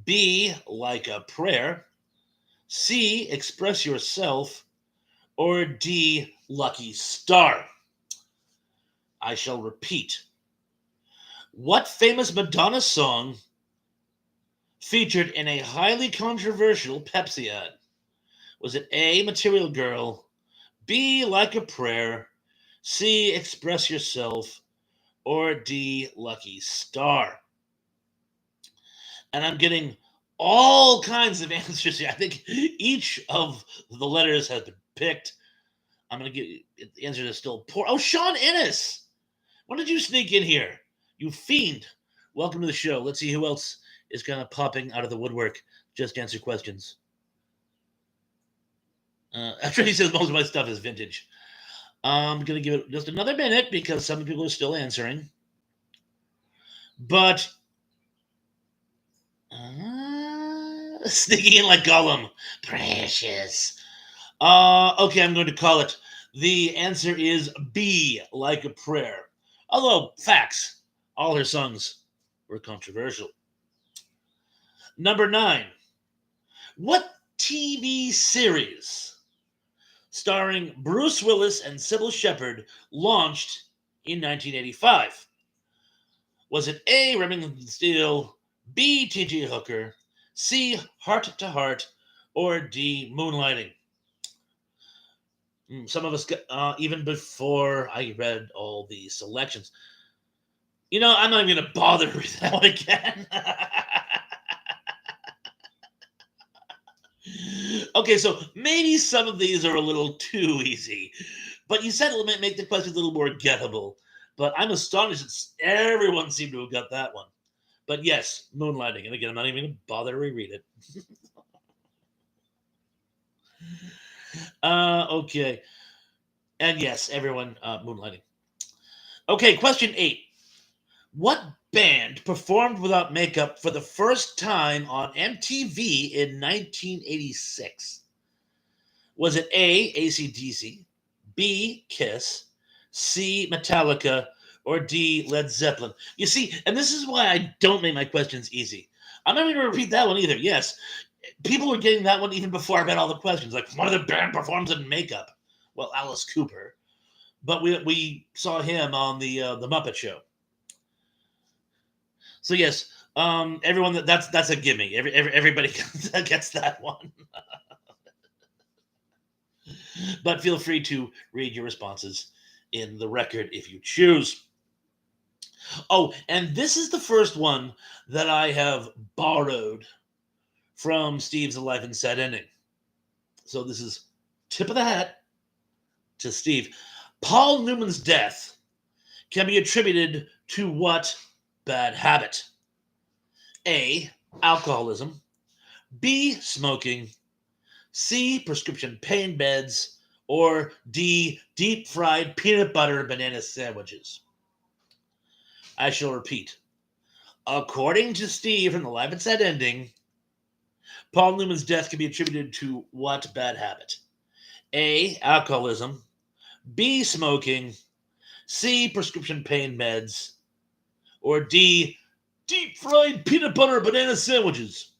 B, Like a Prayer, C, Express Yourself, or D, Lucky Star? I shall repeat. What famous Madonna song featured in a highly controversial Pepsi ad? Was it A, Material Girl, B, Like a Prayer, C, Express Yourself, or D, Lucky Star? And I'm getting all kinds of answers here. I think each of the letters has been picked. I'm going to get the answer is still poor. Oh, Sean Ennis. When did you sneak in here? You fiend. Welcome to the show. Let's see who else is kind of popping out of the woodwork. Just answer questions. After he says most of my stuff is vintage. I'm going to give it just another minute because some people are still answering. But sneaking in like Gollum. Precious. Okay, I'm going to call it. The answer is B, Like a Prayer. Although, facts, all her songs were controversial. Number 9. What TV series starring Bruce Willis and Sybil Shepherd launched in 1985? Was it A, Remington Steele, B, T.J. Hooker, C, Heart to Heart, or D, Moonlighting? Some of us, even before I read all the selections, I'm not even going to bother with that one again. Okay, so maybe some of these are a little too easy, but you said it'll make the question a little more gettable. But I'm astonished that everyone seemed to have got that one. But yes, Moonlighting. And again, I'm not even going to bother to reread it. Okay. And yes, everyone, Moonlighting. Okay, question 8. What band performed without makeup for the first time on MTV in 1986? Was it A, AC/DC, B, Kiss, C, Metallica, or D, Led Zeppelin? You see, and this is why I don't make my questions easy. I'm not going to repeat that one either. Yes, people were getting that one even before I read all the questions. Like, one of the band performs in makeup. Well, Alice Cooper. But we saw him on the Muppet Show. So yes, everyone that's a gimme. Everybody gets that one. But feel free to read your responses in the record if you choose. Oh, and this is the first one that I have borrowed from Steve's Alive and Sad Ending. So this is tip of the hat to Steve. Paul Newman's death can be attributed to what bad habit? A, alcoholism, B, smoking, C, prescription pain meds, or D, deep fried peanut butter banana sandwiches. I shall repeat. According to Steve from the Live and Sad Ending, Paul Newman's death can be attributed to what bad habit? A, alcoholism, B, smoking, C, prescription pain meds, or D, deep fried peanut butter banana sandwiches.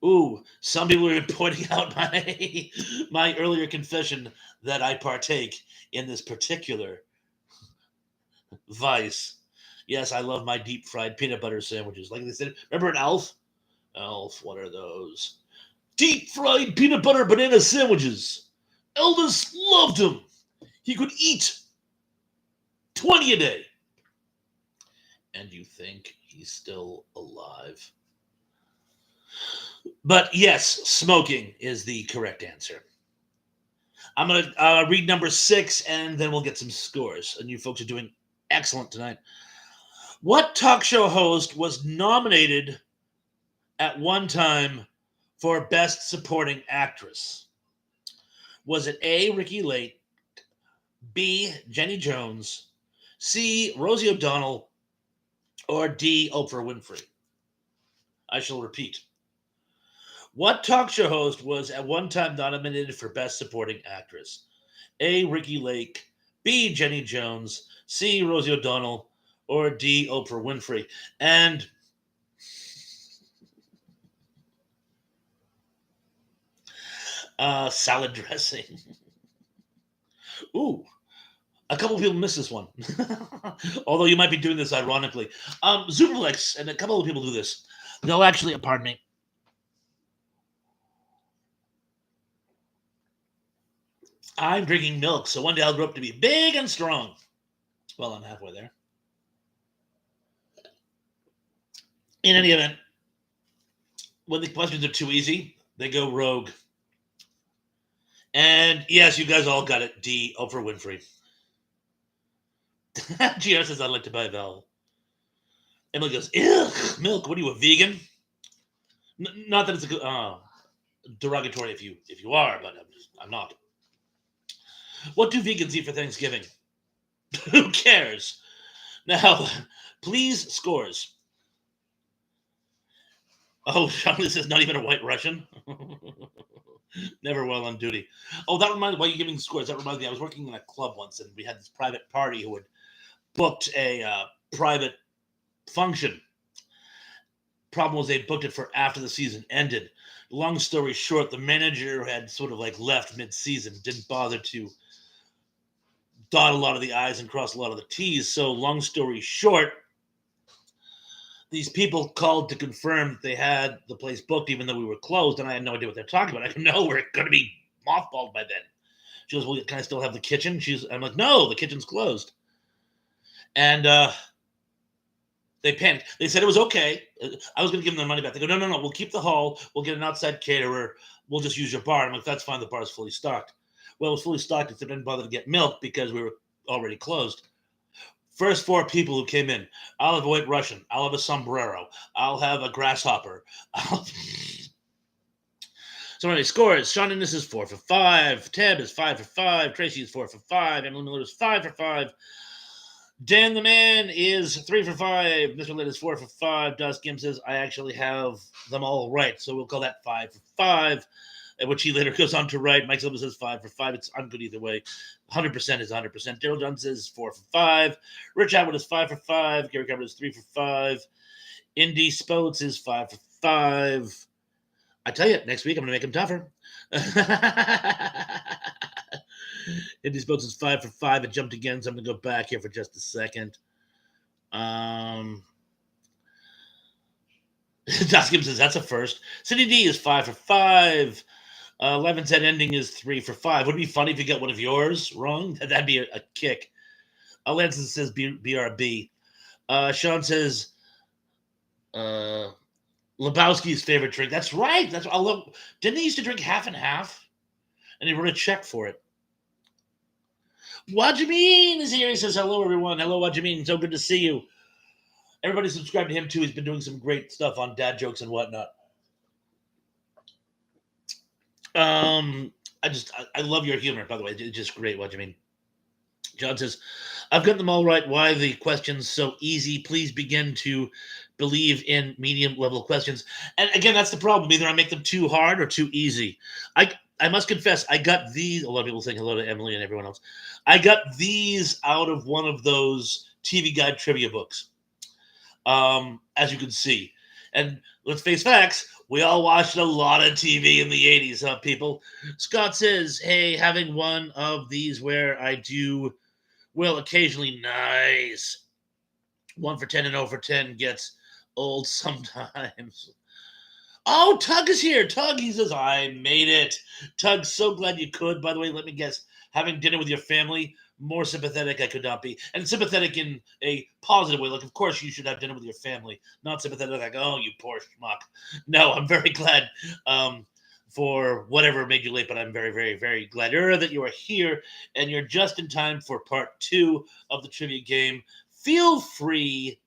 Ooh, some people are pointing out my earlier confession that I partake in this particular vice. Yes, I love my deep fried peanut butter sandwiches. Like they said, remember in Elf? Elf, what are those? Deep fried peanut butter banana sandwiches. Elvis loved them. He could eat 20 a day. And you think he's still alive? But yes, smoking is the correct answer. I'm going to read number 6, and then we'll get some scores. And you folks are doing excellent tonight. What talk show host was nominated at one time for Best Supporting Actress? Was it A. Ricky Lake, B. Jenny Jones, C. Rosie O'Donnell, or D. Oprah Winfrey? I shall repeat. What talk show host was at one time nominated for Best Supporting Actress? A. Ricky Lake, B. Jenny Jones, C. Rosie O'Donnell, or D. Oprah Winfrey? And salad dressing. Ooh, a couple people missed this one. Although you might be doing this ironically. Superflex, and a couple of people do this. No, actually, pardon me. I'm drinking milk, so one day I'll grow up to be big and strong. Well, I'm halfway there. In any event, when the questions are too easy, they go rogue. And yes, you guys all got it. D. Oprah Winfrey. GR says I'd like to buy a vowel. Emily goes, ugh, milk. What are you, a vegan? Not that it's a derogatory if you are, but I'm not. What do vegans eat for Thanksgiving? Who cares? Now, please scores. Oh, Charlie says not even a white Russian. Never while on duty. Oh, that reminds me, why are you giving scores? That reminds me, I was working in a club once, and we had this private party who had booked a private function. Problem was they booked it for after the season ended. Long story short, the manager had sort of like left mid-season, didn't bother to dot a lot of the I's and cross a lot of the T's. So long story short, these people called to confirm they had the place booked, even though we were closed, and I had no idea what they're talking about. I didn't know we're going to be mothballed by then. She goes, well, can I still have the kitchen? I'm like, no, the kitchen's closed. And they panicked. They said it was okay. I was going to give them their money back. They go, no, we'll keep the hall. We'll get an outside caterer. We'll just use your bar. I'm like, that's fine. The bar's fully stocked. Well, it was fully stocked, except I didn't bother to get milk because we were already closed. First 4 people who came in, I'll have a white Russian. I'll have a sombrero. I'll have a grasshopper. So anyway, scores. Sean Innes is 4 for 5. Tab is 5 for 5. Tracy is 4 for 5. Emily Miller is 5 for 5. Dan the Man is 3 for 5. Mr. Litt is 4 for 5. Das Kim says, I actually have them all right, so we'll call that 5 for 5. Which he later goes on to write. Mike Silva says 5 for 5. I'm good either way. 100% is 100%. Daryl Dunn says 4 for 5. Rich Atwood is 5 for 5. Gary Cabot is 3 for 5. Indy Spoats is 5 for 5. I tell you, next week I'm going to make him tougher. Indy Spoats is 5 for 5. It jumped again, so I'm going to go back here for just a second. Duskim says that's a first. City D is 5 for 5. 11 10 ending is 3 for 5. Would it be funny if you got one of yours wrong? That'd be a kick. Lanson says BRB. Sean says Lebowski's favorite drink. That's right. Didn't he used to drink half and half? And he wrote a check for it. Wajamin is here. He says hello, everyone. Hello, Wajamin. So good to see you. Everybody subscribe to him too. He's been doing some great stuff on dad jokes and whatnot. I love your humor, by the way. It's just great. What you mean? John says, I've got them all right. Why the questions so easy? Please begin to believe in medium level questions. And again, that's the problem. Either I make them too hard or too easy. I must confess, I got these. A lot of people saying hello to Emily and everyone else. I got these out of one of those TV Guide trivia books. As you can see. And let's face facts, we all watched a lot of TV in the 80s, huh, people? Scott says, hey, having one of these where I do, well, occasionally, nice. 1 for 10 and 0 for 10 gets old sometimes. Oh, Tug is here. Tug, he says, I made it. Tug, so glad you could. By the way, let me guess, having dinner with your family, more sympathetic I could not be. And sympathetic in a positive way. Like, of course, you should have dinner with your family. Not sympathetic like, oh, you poor schmuck. No, I'm very glad for whatever made you late, but I'm very, very, very glad that you are here. And you're just in time for part 2 of the trivia game. Feel free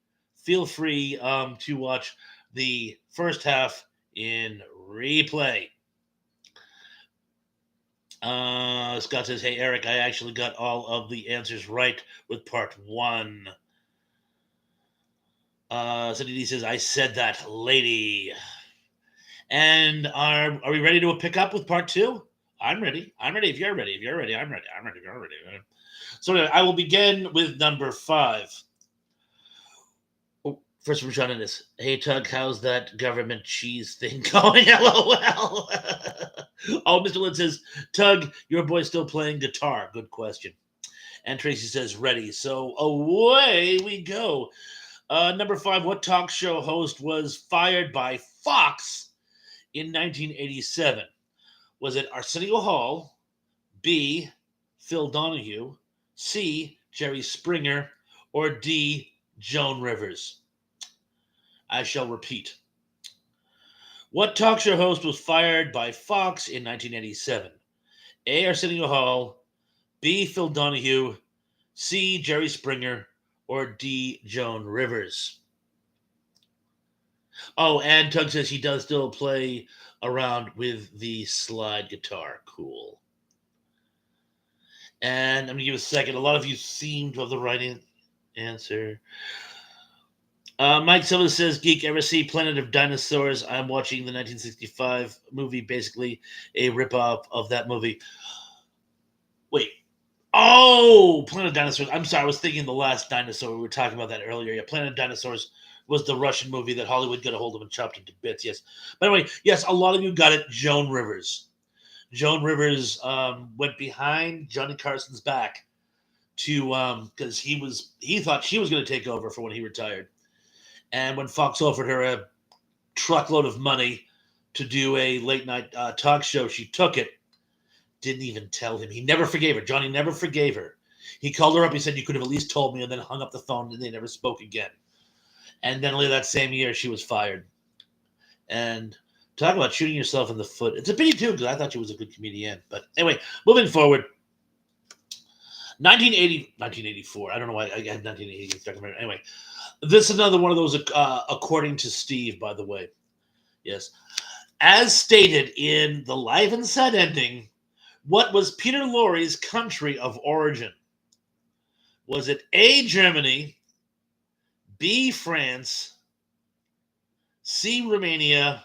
to watch the first half in replay. Scott says, "Hey Eric, I actually got all of the answers right with part 1." Cindy D says, "I said that, lady." And are we ready to pick up with part 2? I'm ready. I'm ready. If you're ready, I'm ready. I'm ready. If you're ready. So anyway, I will begin with number 5. Oh, first from Sean in this. "Hey Tug, how's that government cheese thing going?" LOL. Oh, Mr. Lynn says, "Tug, your boy's still playing guitar." Good question. And Tracy says, "Ready." So away we go. Number 5. What talk show host was fired by Fox in 1987? Was it Arsenio Hall, B, Phil Donahue, C, Jerry Springer, or D, Joan Rivers? I shall repeat. What talk show host was fired by Fox in 1987? A, Arsenio Hall, B, Phil Donahue, C, Jerry Springer, or D, Joan Rivers? Oh, and Tug says he does still play around with the slide guitar. Cool. And I'm going to give a second. A lot of you seem to have the right answer. Mike Silva says, "Geek, ever see Planet of Dinosaurs? I'm watching the 1965 movie, basically a ripoff of that movie." Wait. Oh, Planet of Dinosaurs. I'm sorry, I was thinking The Last Dinosaur. We were talking about that earlier. Yeah, Planet of Dinosaurs was the Russian movie that Hollywood got a hold of and chopped into bits. Yes. By the way, yes, a lot of you got it. Joan Rivers. Joan Rivers went behind Johnny Carson's back to because he thought she was going to take over for when he retired. And when Fox offered her a truckload of money to do a late night talk show, she took it. Didn't even tell him. He never forgave her. Johnny never forgave her. He called her up. He said, "You could have at least told me," and then hung up the phone, and they never spoke again. And then later that same year, she was fired. And talk about shooting yourself in the foot. It's a pity, too, because I thought she was a good comedian. But anyway, moving forward. 1984. I don't know why I had 1980 stuck in there. Anyway, this is another one of those, according to Steve, by the way. Yes. As stated in the Live and Set ending, what was Peter Lorre's country of origin? Was it A, Germany, B, France, C, Romania,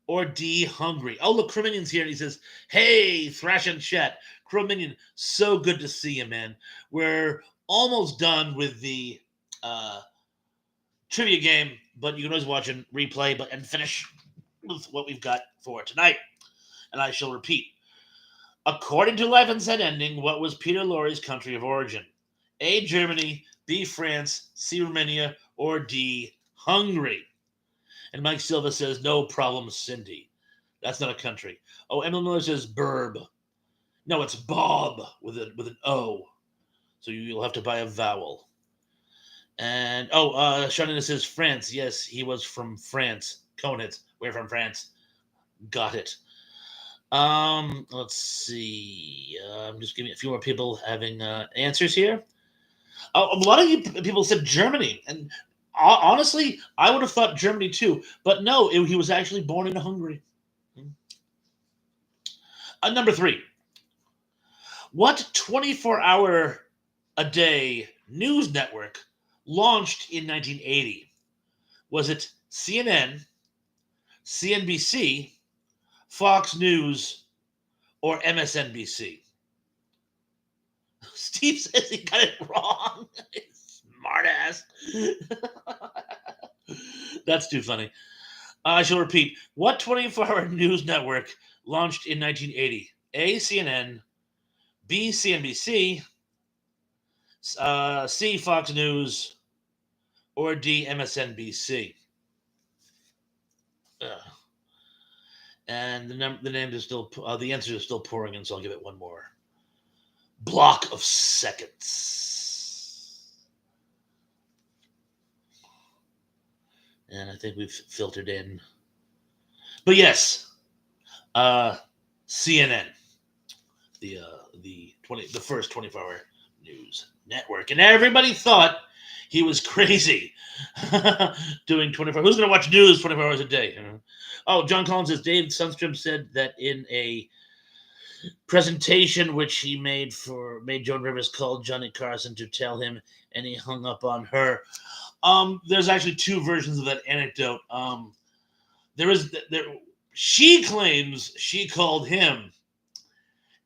or D, Hungary? Oh, look, Criminion's here, and he says, "Hey, Thrash and Chat. Criminion, so good to see you, man. We're almost done with the trivia game, but you can always watch and replay and finish with what we've got for tonight. And I shall repeat. According to Life and Set ending, what was Peter Lorre's country of origin? A, Germany, B, France, C, Romania, or D, Hungary?" And Mike Silva says, "No problem, Cindy. That's not a country." Oh, Emily Miller says, "Burb." No, it's Bob with an O. So you'll have to buy a vowel. And Shanina says France. Yes, he was from France. Coneheads. We're from France. Got it. Let's see. I'm just giving a few more people having answers here. A lot of you people said Germany, and honestly, I would have thought Germany too. But no, he was actually born in Hungary. Number 3. What 24-hour a day news network launched in 1980? Was it CNN, CNBC, Fox News, or MSNBC? Steve says he got it wrong. Smartass. That's too funny. I shall repeat. What 24-hour news network launched in 1980? A, CNN, B, CNBC, C, Fox News, or D, MSNBC? And the name is still the answer is still pouring in, so I'll give it one more block of seconds. And I think we've filtered in. But yes, CNN, the first 24-hour news network, and everybody thought He was crazy doing 24. Who's going to watch news 24 hours a day? Oh, John Collins says Dave Sundstrom said that in a presentation which he made Joan Rivers called Johnny Carson to tell him, and he hung up on her. There's actually two versions of that anecdote. There. She claims she called him,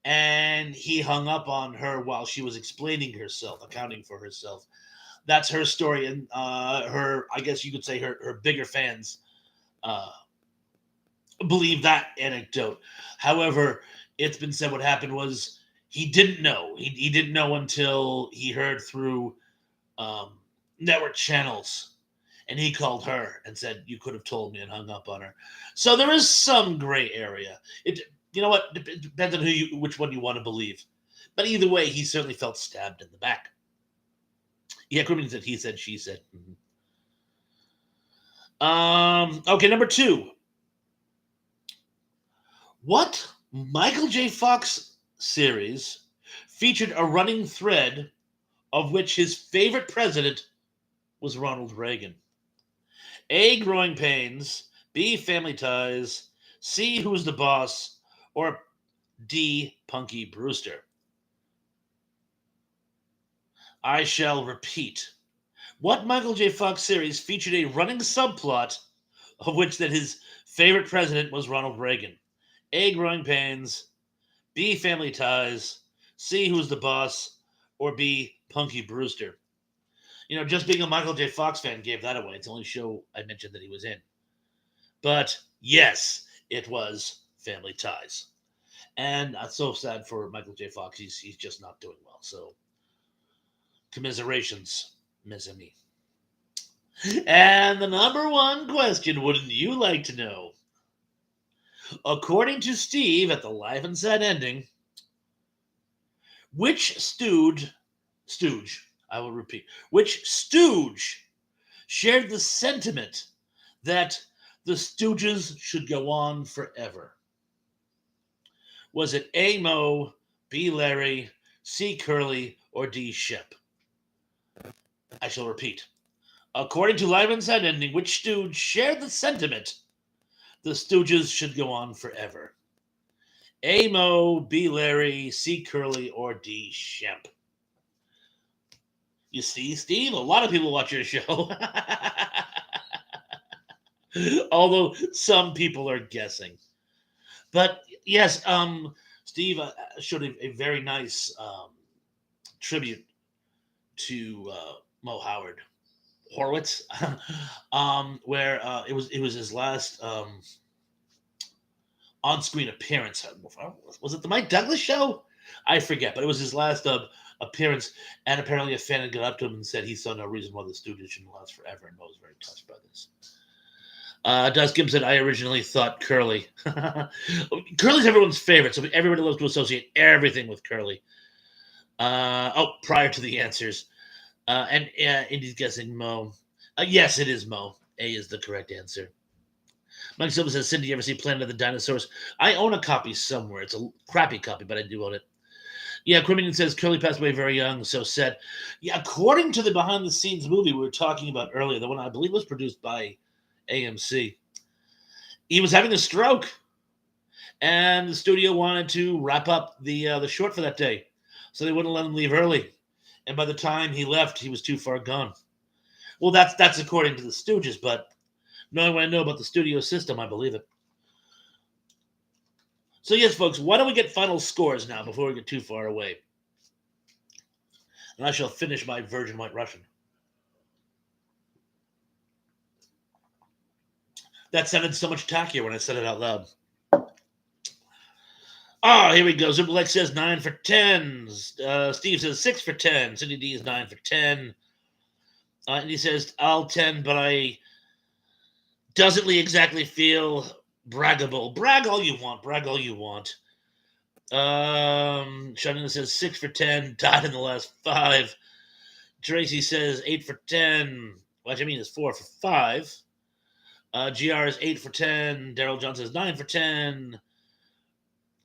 and he hung up on her while she was explaining herself, accounting for herself. That's her story, and her, I guess you could say, her bigger fans uh, believe that anecdote. However, it's been said what happened was he didn't know. He didn't know until he heard through um, network channels, and he called her and said, "You could have told me," and hung up on her. So there is some gray area. You know what? It depends on which one you want to believe. But either way, he certainly felt stabbed in the back. Yeah, Criminal said he said, she said. Okay, number 2. What Michael J. Fox series featured a running thread of which his favorite president was Ronald Reagan? A. Growing Pains, B. Family Ties, C. Who's the Boss, or D. Punky Brewster? I shall repeat. What Michael J. Fox series featured a running subplot of which that his favorite president was Ronald Reagan? A. Growing Pains, B. Family Ties, C. Who's the Boss, or B. Punky Brewster? You know, just being a Michael J. Fox fan gave that away. It's the only show I mentioned that he was in. But yes, it was Family Ties. And that's so sad for Michael J. Fox. He's just not doing well. So, commiserations, mes amis. And the number 1 question, wouldn't you like to know? According to Steve at the Live and Sad Ending, which stooge, I will repeat, which stooge shared the sentiment that the Stooges should go on forever? Was it A. Moe, B. Larry, C. Curly, or D. Shep? I shall repeat. According to Live and Sad Ending, which stooge shared the sentiment the Stooges should go on forever? A. Moe, B. Larry, C. Curly, or D. Shep? You see, Steve, a lot of people watch your show. Although some people are guessing. But yes, Steve showed a very nice tribute to Mo Howard Horowitz, where it was his last on-screen appearance. Was it the Mike Douglas show? I forget, but it was his last appearance, and apparently a fan had got up to him and said he saw no reason why the Stooges shouldn't last forever, and Mo was very touched by this. Dust Kim said, I originally thought Curly. Curly's everyone's favorite, so everybody loves to associate everything with Curly. Prior to the answers. And Indy's guessing Mo. Yes, it is Mo. A is the correct answer. Mike Silva says, Cindy, you ever see Planet of the Dinosaurs? I own a copy somewhere. It's a crappy copy, but I do own it. Yeah, Criminal says, Curly passed away very young, so sad. Yeah, according to the behind-the-scenes movie we were talking about earlier, the one I believe was produced by AMC, he was having a stroke, and the studio wanted to wrap up the short for that day, so they wouldn't let him leave early. And by the time he left, he was too far gone. Well, that's according to the Stooges, but knowing what I know about the studio system, I believe it. So yes, folks, why don't we get final scores now before we get too far away? And I shall finish my Virgin White Russian. That sounded so much tackier when I said it out loud. Here we go. Zubelek says 9 for 10. Steve says 6 for 10. Cindy D is 9 for 10. And he says, I'll 10, but I doesn't exactly feel braggable. Brag all you want. Brag all you want. Shannon says 6 for 10. Died in the last 5. Tracy says 8 for 10. What I mean is 4 for 5. GR is 8 for 10. Daryl John says 9 for 10.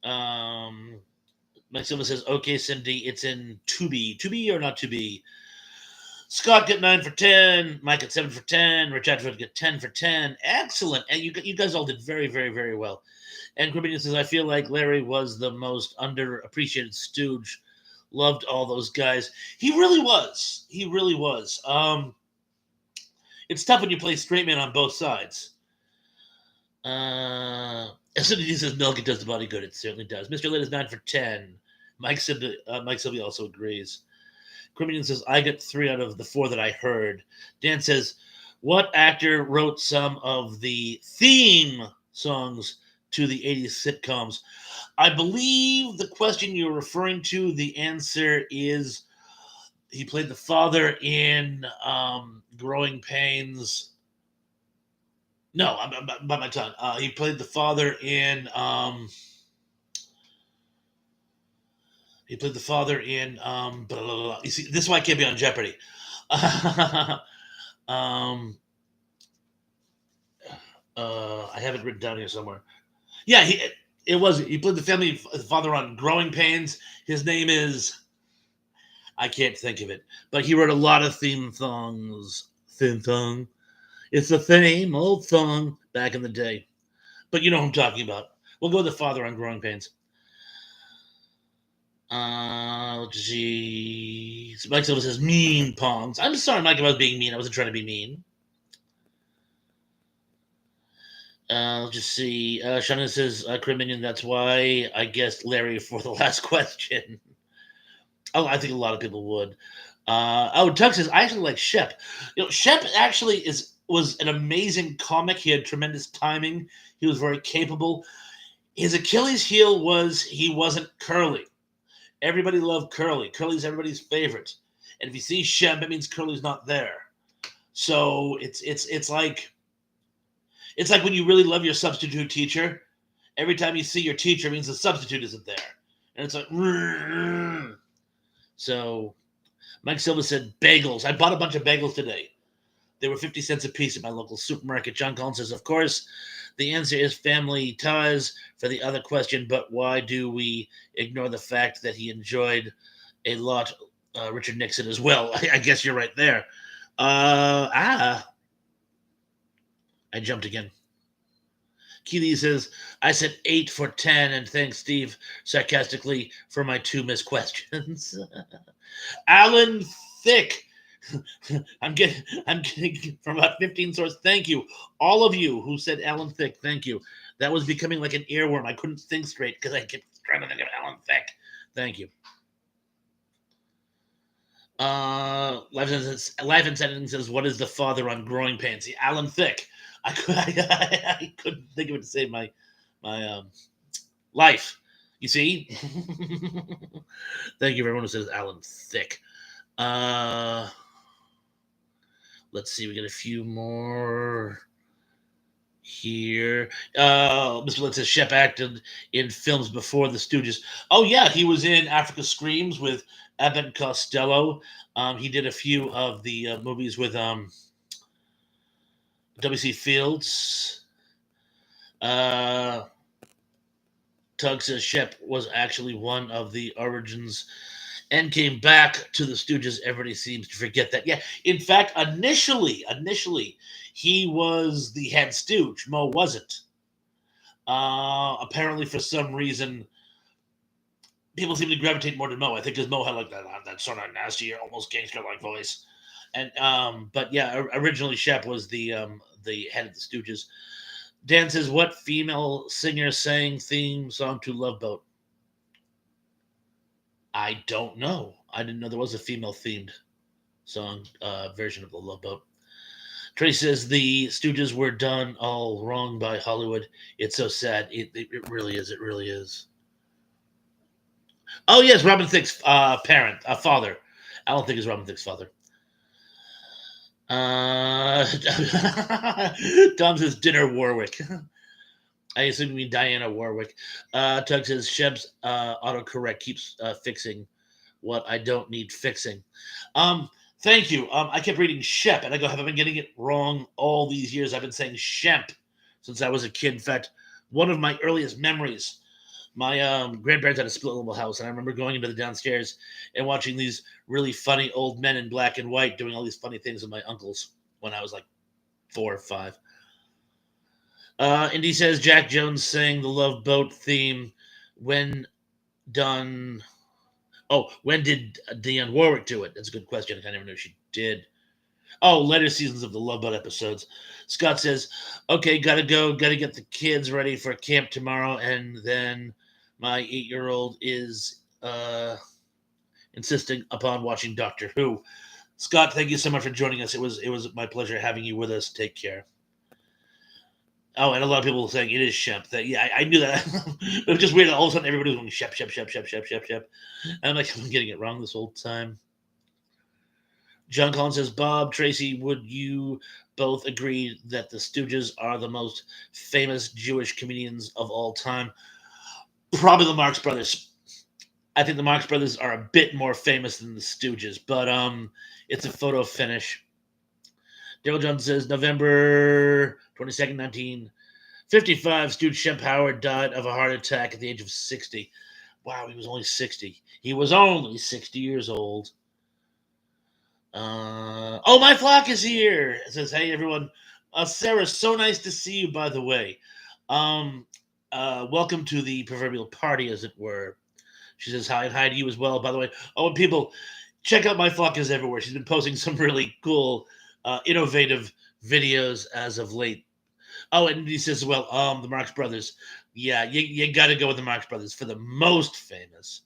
Mike Silva says, okay, Cindy, it's in to be. To be or not to be? Scott get 9 for 10. Mike get 7 for 10. Rich Atwood get 10 for 10. Excellent. And you guys all did very, very, very well. And Cribbinian says, I feel like Larry was the most underappreciated stooge. Loved all those guys. He really was. He really was. It's tough when you play straight man on both sides. As soon as he says milk, it does the body good. It certainly does. Mr. Lit is 9 for 10. Mike Sylvia also agrees. Cribbinian says, I get 3 out of the 4 that I heard. Dan says, what actor wrote some of the theme songs to the 80s sitcoms? I believe the question you're referring to, the answer is he played the father in Growing Pains. No, I'm by my tongue. He played the father in. He played the father in. Blah, blah, blah. You see, this is why I can't be on Jeopardy. I have it written down here somewhere. Yeah, he played the father on Growing Pains. His name is. I can't think of it, but he wrote a lot of theme songs. Theme song. It's the same old song back in the day. But you know who I'm talking about. We'll go with the father on Growing Pains. Geez. Mike Silva says mean pongs. I'm sorry, Mike, if I was being mean. I wasn't trying to be mean. Let's just see. Shannon says, Cribbinian, that's why I guessed Larry for the last question. Oh, I think a lot of people would. Doug says, I actually like Shep. Shep actually was an amazing comic. He had tremendous timing. He was very capable. His Achilles heel was he wasn't Curly. Everybody loved Curly. Curly's everybody's favorite. And if you see Shep, it means Curly's not there. So it's like when you really love your substitute teacher. Every time you see your teacher, it means the substitute isn't there. And it's like, so Mike Silva said bagels. I bought a bunch of bagels today. They were 50 cents a piece at my local supermarket. John Collins says, of course, the answer is family ties for the other question, but why do we ignore the fact that he enjoyed a lot Richard Nixon as well? I guess you're right there. I jumped again. Keely says, I said 8 for 10, and thanks, Steve, sarcastically, for my 2 missed questions. Alan Thick. I'm getting from about 15 sources. Thank you. All of you who said Alan Thick, thank you. That was becoming like an earworm. I couldn't think straight because I kept trying to think of Alan Thick. Thank you. Life and Sentence says, what is the father on Growing Pains? Alan Thick. I couldn't think of it to save my life. You see? Thank you for everyone who says Alan Thick. Let's see. We got a few more here. Mr. Lynn says Shep acted in films before the Stooges. Oh, yeah. He was in Africa Screams with Abbott Costello. He did a few of the movies with W.C. Fields. Tug says Shep was actually one of the origins and came back to the Stooges. Everybody seems to forget that. Yeah, in fact, initially, he was the head stooge. Mo wasn't. Apparently, for some reason, people seem to gravitate more to Mo. I think because Mo had like that sort of nasty, almost gangster-like voice. And but yeah, originally Shep was the head of the Stooges. Dan says, "What female singer sang theme song to Love Boat?" I don't know. I didn't know there was a female themed song version of the Love Boat. Trey says the Stooges were done all wrong by Hollywood. It's so sad. It really is. It really is. Oh yes, Robin Thicke's father. Alan Thicke is Robin Thicke's father. Tom says dinner Warwick. I assume you mean Diana Warwick. Tug says Sheb's autocorrect keeps fixing what I don't need fixing. Thank you. I kept reading Shep, and I go, have I been getting it wrong all these years? I've been saying Shemp since I was a kid. In fact, one of my earliest memories, My grandparents had a split level house, and I remember going into the downstairs and watching these really funny old men in black and white doing all these funny things with my uncles when I was like 4 or 5. Indy says Jack Jones sang the Love Boat theme when done. Oh, when did Dionne Warwick do it? That's a good question. I never knew she did. Oh, later seasons of the Love Boat episodes. Scott says, okay, gotta go, gotta get the kids ready for camp tomorrow, and then my 8-year-old is insisting upon watching Doctor Who. Scott, thank you so much for joining us. It was my pleasure having you with us. Take care. Oh, and a lot of people saying it is Shep. That yeah, I knew that. It was just weird. All of a sudden, everybody was going Shep, Shep, Shep, Shep, Shep, Shep, Shep. And I'm like, I'm getting it wrong this whole time. John Collins says, Bob, Tracy, would you both agree that the Stooges are the most famous Jewish comedians of all time? Probably the Marx Brothers. I think the Marx Brothers are a bit more famous than the Stooges, but it's a photo finish. Daryl Jones says, November 22nd, 1955, Stooge Shemp Howard died of a heart attack at the age of 60. Wow, he was only 60. He was only 60 years old. Oh, my flock is here. It says, hey, everyone. Sarah, so nice to see you, by the way. Welcome to the proverbial party, as it were. She says, hi, and hi to you as well, by the way. Oh, and people, check out My Flock is Everywhere. She's been posting some really cool, innovative videos as of late. Oh, and he says, well, the Marx Brothers. Yeah, you got to go with the Marx Brothers for the most famous.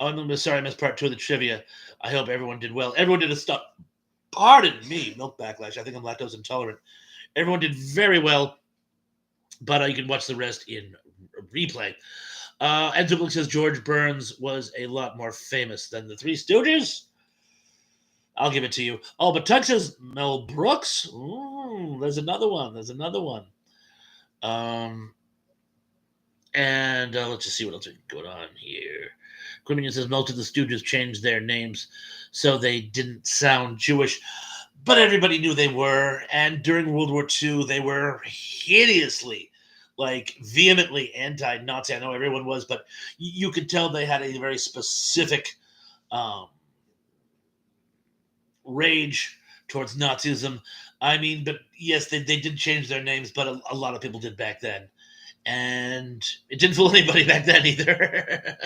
Oh, I'm sorry, I missed part 2 of the trivia. I hope everyone did well. Everyone did a stuff. Pardon me, milk backlash. I think I'm lactose intolerant. Everyone did very well, but you can watch the rest in replay. And Zublik says George Burns was a lot more famous than the Three Stooges. I'll give it to you. Oh, but Tug says Mel Brooks. Ooh, there's another one. And let's just see what else we can go on here. Quiminian says most of the Stooges changed their names so they didn't sound Jewish, but everybody knew they were. And during World War II, they were hideously, vehemently anti-Nazi. I know everyone was, but you could tell they had a very specific rage towards Nazism. I mean, but yes, they did change their names, but a lot of people did back then. And it didn't fool anybody back then either.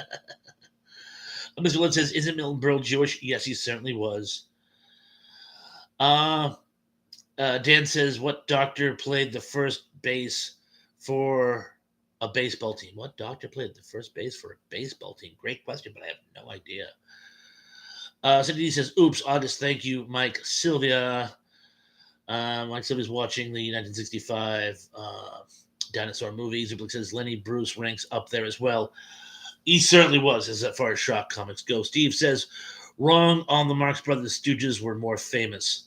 Mr. Lynn says, isn't Milton Berle Jewish? Yes, he certainly was. Dan says, what doctor played the first base for a baseball team? What doctor played the first base for a baseball team? Great question, but I have no idea. Cindy says, oops, August, thank you, Mike. Sylvia. Mike Sylvia's watching the 1965 dinosaur movie. Zublik says, Lenny Bruce ranks up there as well. He certainly was, as far as shock comics go. Steve says, wrong on the Marx Brothers. Stooges were more famous.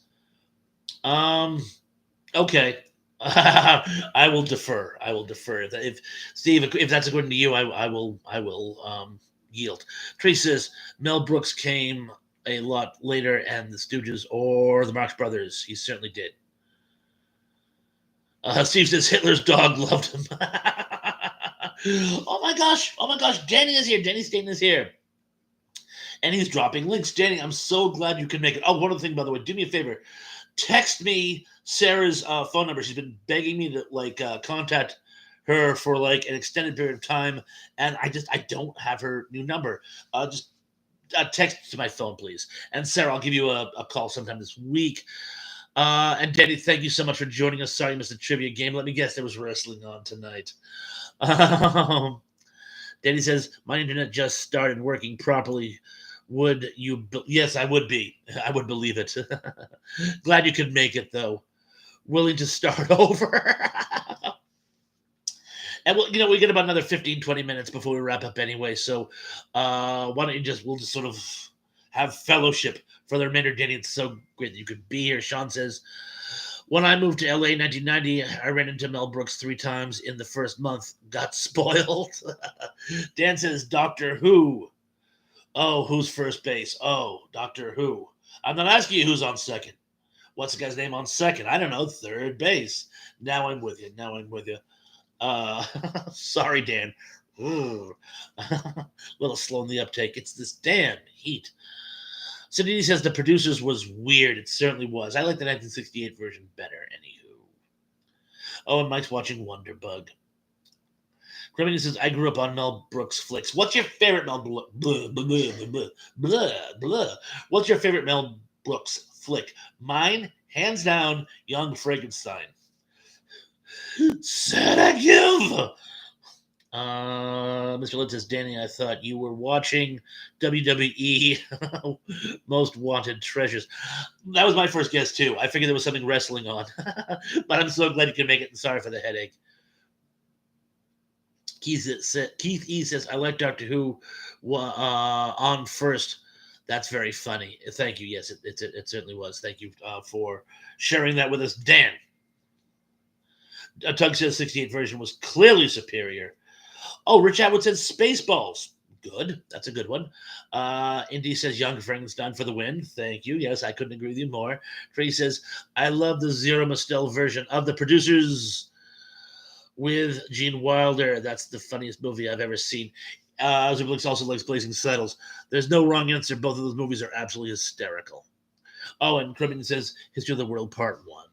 Okay. I will defer. If Steve, if that's according to you, I will yield. Trace says Mel Brooks came a lot later, and the Stooges or the Marx Brothers. He certainly did. Steve says Hitler's dog loved him. Oh my gosh! Danny is here. Danny Staten is here, and he's dropping links. Danny, I'm so glad you can make it. Oh, one other thing, by the way, do me a favor. Text me Sarah's phone number. She's been begging me to contact her for an extended period of time, and I don't have her new number. Just text to my phone, please. And Sarah, I'll give you a call sometime this week. And Danny, thank you so much for joining us. Sorry, I missed the trivia game. Let me guess, there was wrestling on tonight. Danny says my internet just started working properly. Would you? Yes, I would be. I would believe it. Glad you could make it, though. Willing to start over. And we get about another 15, 20 minutes before we wrap up anyway. So why don't we'll just sort of have fellowship for the remainder. Danny, it's so great that you could be here. Sean says, when I moved to LA in 1990, I ran into Mel Brooks 3 times in the first month. Got spoiled. Dan says, Doctor Who. Oh, who's first base? Oh, Doctor Who. I'm not asking you who's on second. What's the guy's name on second? I don't know. Third base. Now I'm with you. Sorry, Dan. Ooh. A little slow in the uptake. It's this damn heat. Cindy says the producers was weird. It certainly was. I like the 1968 version better. Anywho. Oh, and Mike's watching Wonderbug. Criminy says, I grew up on Mel Brooks flicks. What's your favorite Mel Brooks? Blah, blah, blah, blah, blah, blah. What's your favorite Mel Brooks flick? Mine, hands down, Young Frankenstein. Sedative! Mr. Lynn says, Danny, I thought you were watching WWE Most Wanted Treasures. That was my first guess, too. I figured there was something wrestling on. But I'm so glad you could make it, and sorry for the headache. Keith E says, I like Doctor Who on first. That's very funny. Thank you. Yes, it certainly was. Thank you for sharing that with us. Dan. Tug says 68 version was clearly superior. Oh, Rich Atwood says Spaceballs. Good. That's a good one. Indy says Young Frankenstein for the win. Thank you. Yes, I couldn't agree with you more. Trey says, I love the Zero Mostel version of The Producers with Gene Wilder. That's the funniest movie I've ever seen. Zublix also likes Blazing Saddles. There's no wrong answer. Both of those movies are absolutely hysterical. Oh, and Cribbin says History of the World Part 1.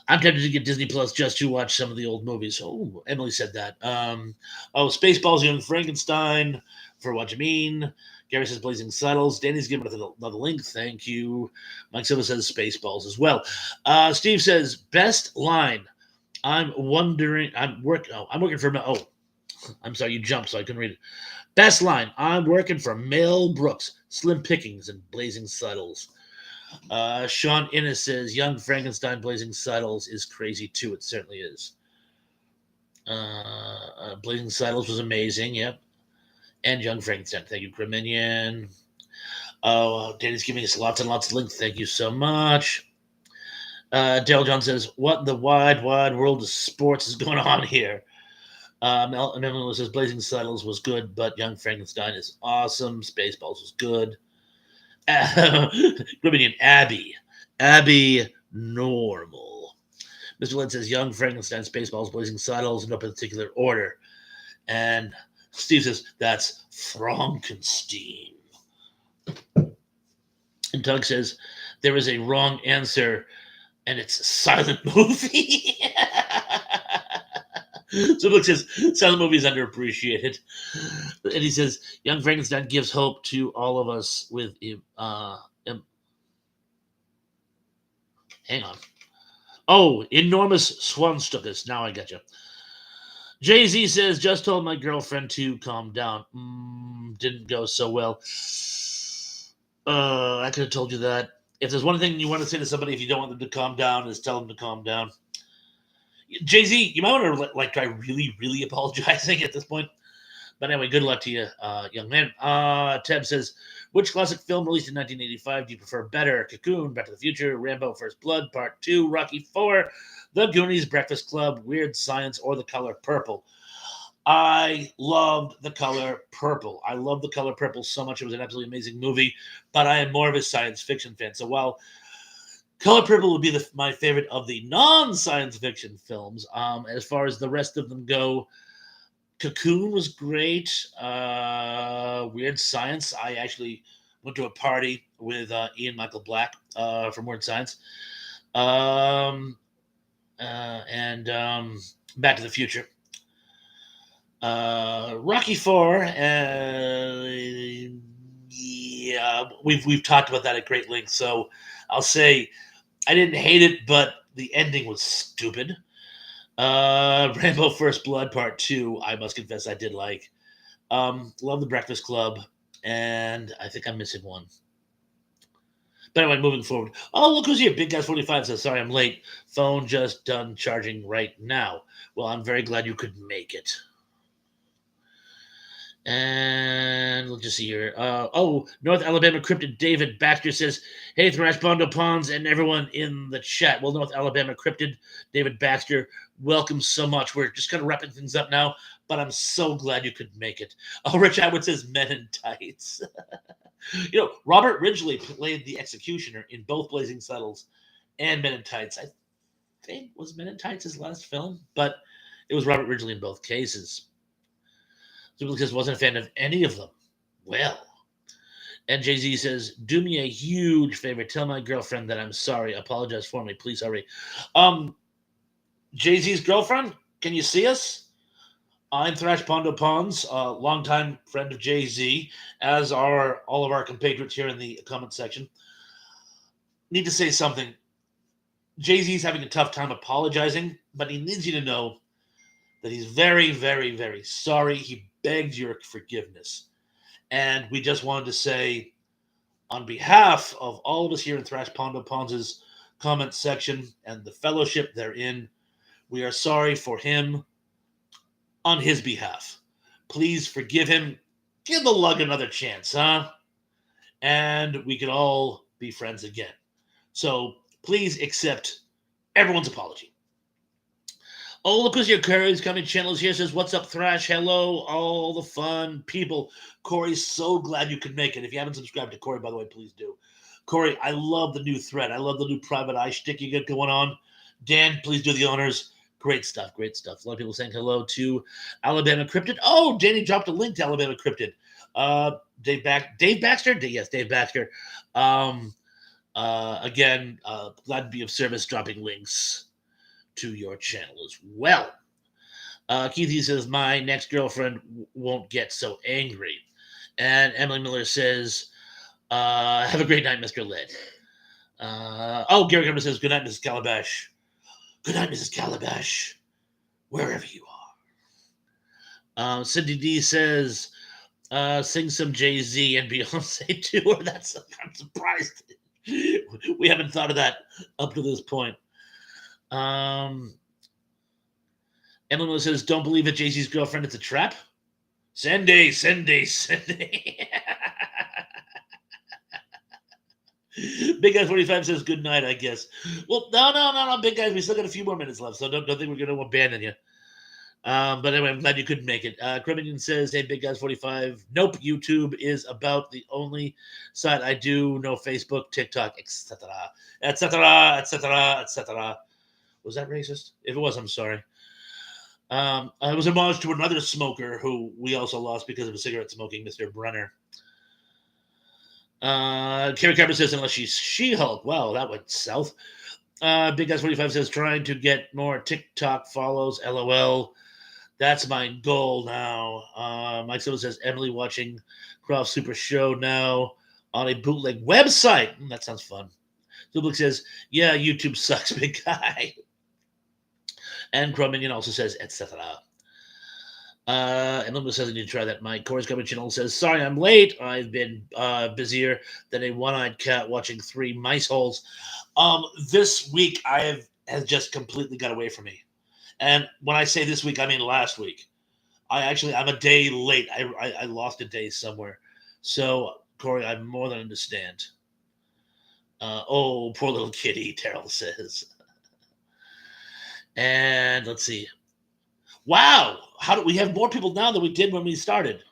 I'm tempted to get Disney Plus just to watch some of the old movies. Oh, Emily said that. Spaceballs, Young Frankenstein, for what you mean. Gary says Blazing Saddles. Danny's giving another link. Thank you. Mike Silva says Spaceballs as well. Steve says best line. I'm working for. Oh, I'm sorry, you jumped, so I couldn't read it. Best line. I'm working for Mel Brooks, Slim Pickings, and Blazing Saddles. Sean Innes says Young Frankenstein Blazing Saddles is crazy too. It certainly is. Blazing Saddles was amazing. Yep. And Young Frankenstein. Thank you, Griminian. Oh, Danny's giving us lots and lots of links. Thank you so much. Daryl John says, what in the wide world of sports is going on here? Emily says Blazing Saddles was good, but Young Frankenstein is awesome. Spaceballs was good. Griminian Abby normal. Mr. Lynn says Young Frankenstein, Spaceballs, Blazing Saddles in no particular order. And Steve says that's Frankenstein. And Doug says there is a wrong answer and it's a silent movie. So Luke says silent movie is underappreciated, and he says Young Frankenstein gives hope to all of us with hang on. Oh, enormous swanstuckers. Now I get you. Jay-Z says, just told my girlfriend to calm down. Didn't go so well. I could have told you that. If there's one thing you want to say to somebody if you don't want them to calm down, is tell them to calm down. Jay-Z, you might want to try really, really apologizing at this point. But anyway, good luck to you, young man. Teb says, which classic film released in 1985 do you prefer better? Cocoon, Back to the Future, Rambo, First Blood, Part 2, Rocky 4, The Goonies, Breakfast Club, Weird Science, or The Color Purple? I loved The Color Purple. I love The Color Purple so much. It was an absolutely amazing movie, but I am more of a science fiction fan. So while Color Purple would be my favorite of the non-science fiction films, as far as the rest of them go, Cocoon was great. Weird Science. I actually went to a party with Ian Michael Black from Weird Science. And Back to the Future. Rocky 4. Yeah, we've talked about that at great length. So I'll say I didn't hate it, but the ending was stupid. Rambo First Blood Part 2, I must confess I did like. Love The Breakfast Club, and I think I'm missing one. But anyway, moving forward. Oh, look who's here. Big Guy 45 says, sorry I'm late. Phone just done charging right now. Well, I'm very glad you could make it. And let's just see here. North Alabama Cryptid David Baxter says, hey, Thrash Bondo Pons and everyone in the chat. Well, North Alabama Cryptid David Baxter, welcome so much. We're just kind of wrapping things up now, but I'm so glad you could make it. Oh, Rich Atwood says Men in Tights. Robert Ridgely played the executioner in both Blazing Saddles and Men in Tights. I think was Men in Tights his last film, but it was Robert Ridgely in both cases. So because wasn't a fan of any of them. Well, and Jay Z says, "Do me a huge favor. Tell my girlfriend that I'm sorry. Apologize for me. Please hurry." Um, Jay Z's girlfriend, can you see us? I'm Thrash Pondo Pons, a longtime friend of Jay Z, as are all of our compatriots here in the comment section. Need to say something. Jay Z's having a tough time apologizing, but he needs you to know that he's very, very, very sorry. He begged your forgiveness. And we just wanted to say, on behalf of all of us here in Thrash Pondo Pons' comment section and the fellowship therein, we are sorry for him on his behalf. Please forgive him. Give the lug another chance, huh? And we can all be friends again. So please accept everyone's apology. Oh, look who's your Corey's coming channels here. Says, "What's up, Thrash? Hello, all the fun people." Corey's so glad you could make it. If you haven't subscribed to Corey, by the way, please do. Corey, I love the new thread. I love the new private eye shtick you got going on. Dan, please do the honors. Great stuff, great stuff. A lot of people saying hello to Alabama Cryptid. Oh, Danny dropped a link to Alabama Cryptid. Dave Baxter? Yes, Dave Baxter. Again, glad to be of service, dropping links to your channel as well. Keithy says, "My next girlfriend won't get so angry." And Emily Miller says, "Have a great night, Mr. Led." Gary Grimmer says, "Good night, Mrs. Calabash." Good night, Mrs. Calabash, wherever you are. Cindy D says, "Sing some Jay-Z and Beyonce tour." I'm surprised. We haven't thought of that up to this point. Emily says, "Don't believe it, Jay-Z's girlfriend. It's a trap." Sunday. Big Guy 45 says, "Good night, I guess." Well, no, Big Guys. We still got a few more minutes left, so don't think we're going to abandon you. But anyway, I'm glad you couldn't make it. Crimminian says, "Hey, Big Guys 45. Nope, YouTube is about the only site I do. No Facebook, TikTok, etc., etc., etc., etc." Was that racist? If it was, I'm sorry. It was a homage to another smoker who we also lost because of his cigarette smoking, Mr. Brenner. Carrie Carver says, "Unless she's She-Hulk." Wow, that went south. Big Guys 45 says, "Trying to get more TikTok follows. LOL. That's my goal now." Mike Silva says, "Emily watching Croft Super Show now on a bootleg website." That sounds fun. Zublik says, "Yeah, YouTube sucks, Big Guy." And Cruminian also says, etc. And Limbo says, "I need to try that." My Corey's Coming channel says, "Sorry I'm late. I've been busier than a one-eyed cat watching 3 mice holes." This week has just completely got away from me. And when I say this week, I mean last week. I'm a day late. I lost a day somewhere. So, Corey, I more than understand. Oh, poor little kitty, Terrell says. And let's see. Wow, how do we have more people now than we did when we started?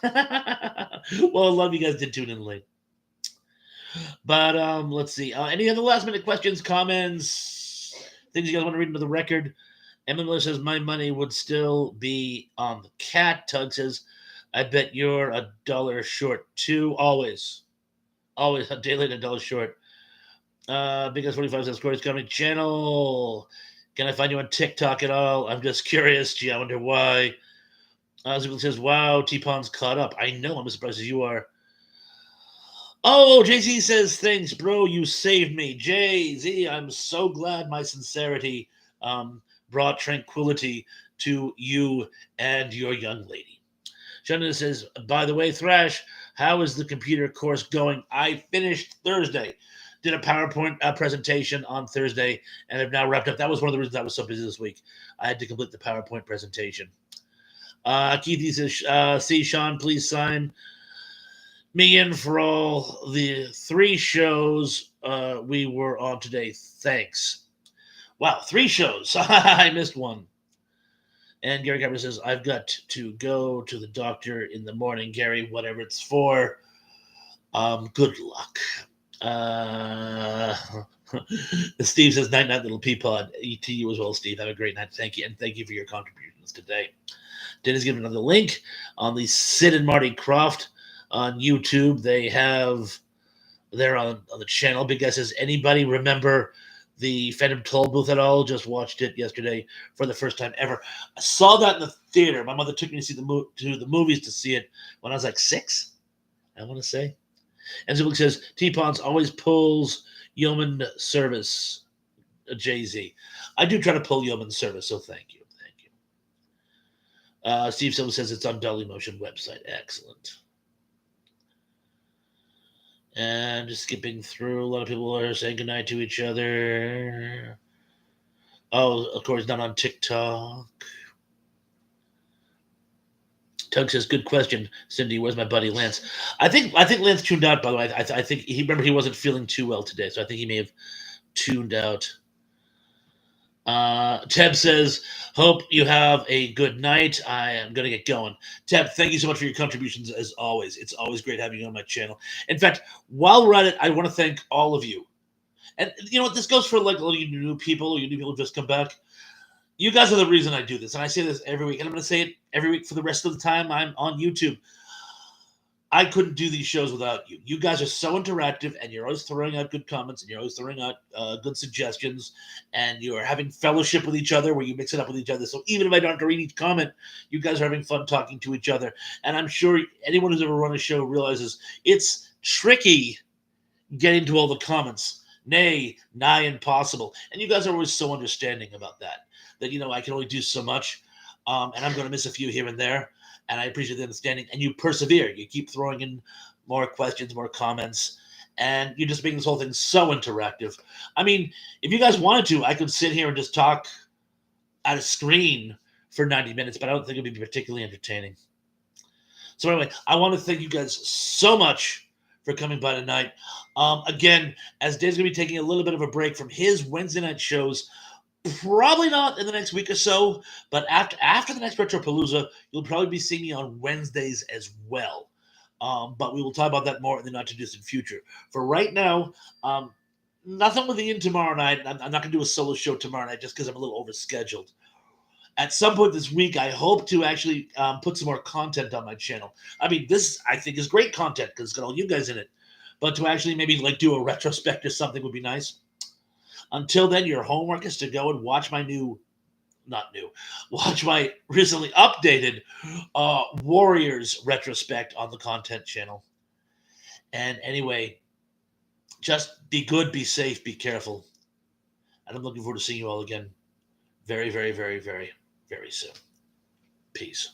Well, I love you guys did tune in late. But let's see. Any other last minute questions, comments, things you guys want to read into the record? Emma Miller says, "My money would still be on the cat." Tug says, "I bet you're $1 short too." Always a day late, $1 short. Big S 45 says, "Corey's Comedy channel. Can I find you on TikTok at all? I'm just curious. Gee, I wonder why." Zubik says, "Wow, T-Pon's caught up." I know, I'm as surprised as you are. Oh, Jay-Z says, "Thanks, bro. You saved me." Jay-Z, I'm so glad my sincerity brought tranquility to you and your young lady. Shannon says, "By the way, Thrash, how is the computer course going?" I finished Thursday. Did a PowerPoint presentation on Thursday and have now wrapped up. That was one of the reasons I was so busy this week. I had to complete the PowerPoint presentation. Keithy says, "See, Sean, please sign me in for all the 3 shows we were on today. Thanks." Wow, 3 shows. I missed one. And Gary Gabriel says, "I've got to go to the doctor in the morning, Gary, whatever it's for. Good luck." Steve says, night, night, little peapod. To you as well, Steve. Have a great night. Thank you. And thank you for your contributions today. Dennis given another link on the Sid and Marty Croft on YouTube. They have, they're on the channel. Big Guy says, anybody remember the Phantom Toll booth at all? Just watched it yesterday for the first time ever. I saw that in the theater. My mother took me to see to the movies to see it when I was like 6, I want to say. And Zubik says, T-Pons always pulls yeoman service, Jay-Z. I do try to pull yeoman service, so thank you. Thank you. Steve Silva says it's on Dailymotion website. Excellent. And just skipping through, a lot of people are saying goodnight to each other. Oh, of course, not on TikTok. Tug says, "Good question, Cindy. Where's my buddy Lance?" I think Lance tuned out. By the way, I think he wasn't feeling too well today, so I think he may have tuned out. Teb says, "Hope you have a good night. I am going to get going." Teb, thank you so much for your contributions as always. It's always great having you on my channel. In fact, while we're at it, I want to thank all of you. And you know what? This goes for like all you new people, or you new people who just come back. You guys are the reason I do this, and I say this every week, and I'm going to say it every week for the rest of the time I'm on YouTube. I couldn't do these shows without you. You guys are so interactive, and you're always throwing out good comments, and you're always throwing out good suggestions, and you're having fellowship with each other where you mix it up with each other. So even if I don't have to read each comment, you guys are having fun talking to each other. And I'm sure anyone who's ever run a show realizes it's tricky getting to all the comments. Nay, nigh impossible. And you guys are always so understanding about that. That, you know, I can only do so much, and I'm going to miss a few here and there, and I appreciate the understanding, and you persevere. You keep throwing in more questions, more comments, and you're just making this whole thing so interactive. I mean, if you guys wanted to, I could sit here and just talk at a screen for 90 minutes, but I don't think it would be particularly entertaining. So anyway, I want to thank you guys so much for coming by tonight. Again, as Dave's going to be taking a little bit of a break from his Wednesday night shows, probably not in the next week or so, but after the next Retropalooza, you'll probably be seeing me on Wednesdays as well. But we will talk about that more in the not too distant future. For right now, nothing with Ian tomorrow night. I'm not going to do a solo show tomorrow night just because I'm a little overscheduled. At some point this week, I hope to actually put some more content on my channel. I mean, this I think is great content because it's got all you guys in it. But to actually maybe like do a retrospect or something would be nice. Until then, your homework is to go and watch my watch my recently updated Warriors retrospect on the content channel. And anyway, just be good, be safe, be careful. And I'm looking forward to seeing you all again very, very, very, very, very soon. Peace.